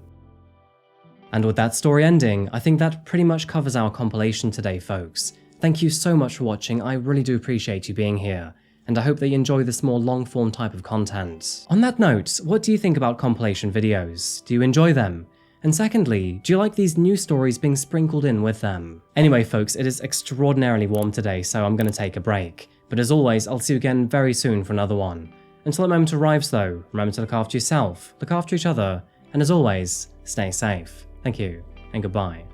And with that story ending, I think that pretty much covers our compilation today, folks. Thank you so much for watching, I really do appreciate you being here, and I hope that you enjoy this more long-form type of content. On that note, what do you think about compilation videos? Do you enjoy them? And secondly, do you like these news stories being sprinkled in with them? Anyway folks, it is extraordinarily warm today, so I'm gonna take a break. But as always, I'll see you again very soon for another one. Until that moment arrives though, remember to look after yourself, look after each other, and as always, stay safe. Thank you, and goodbye.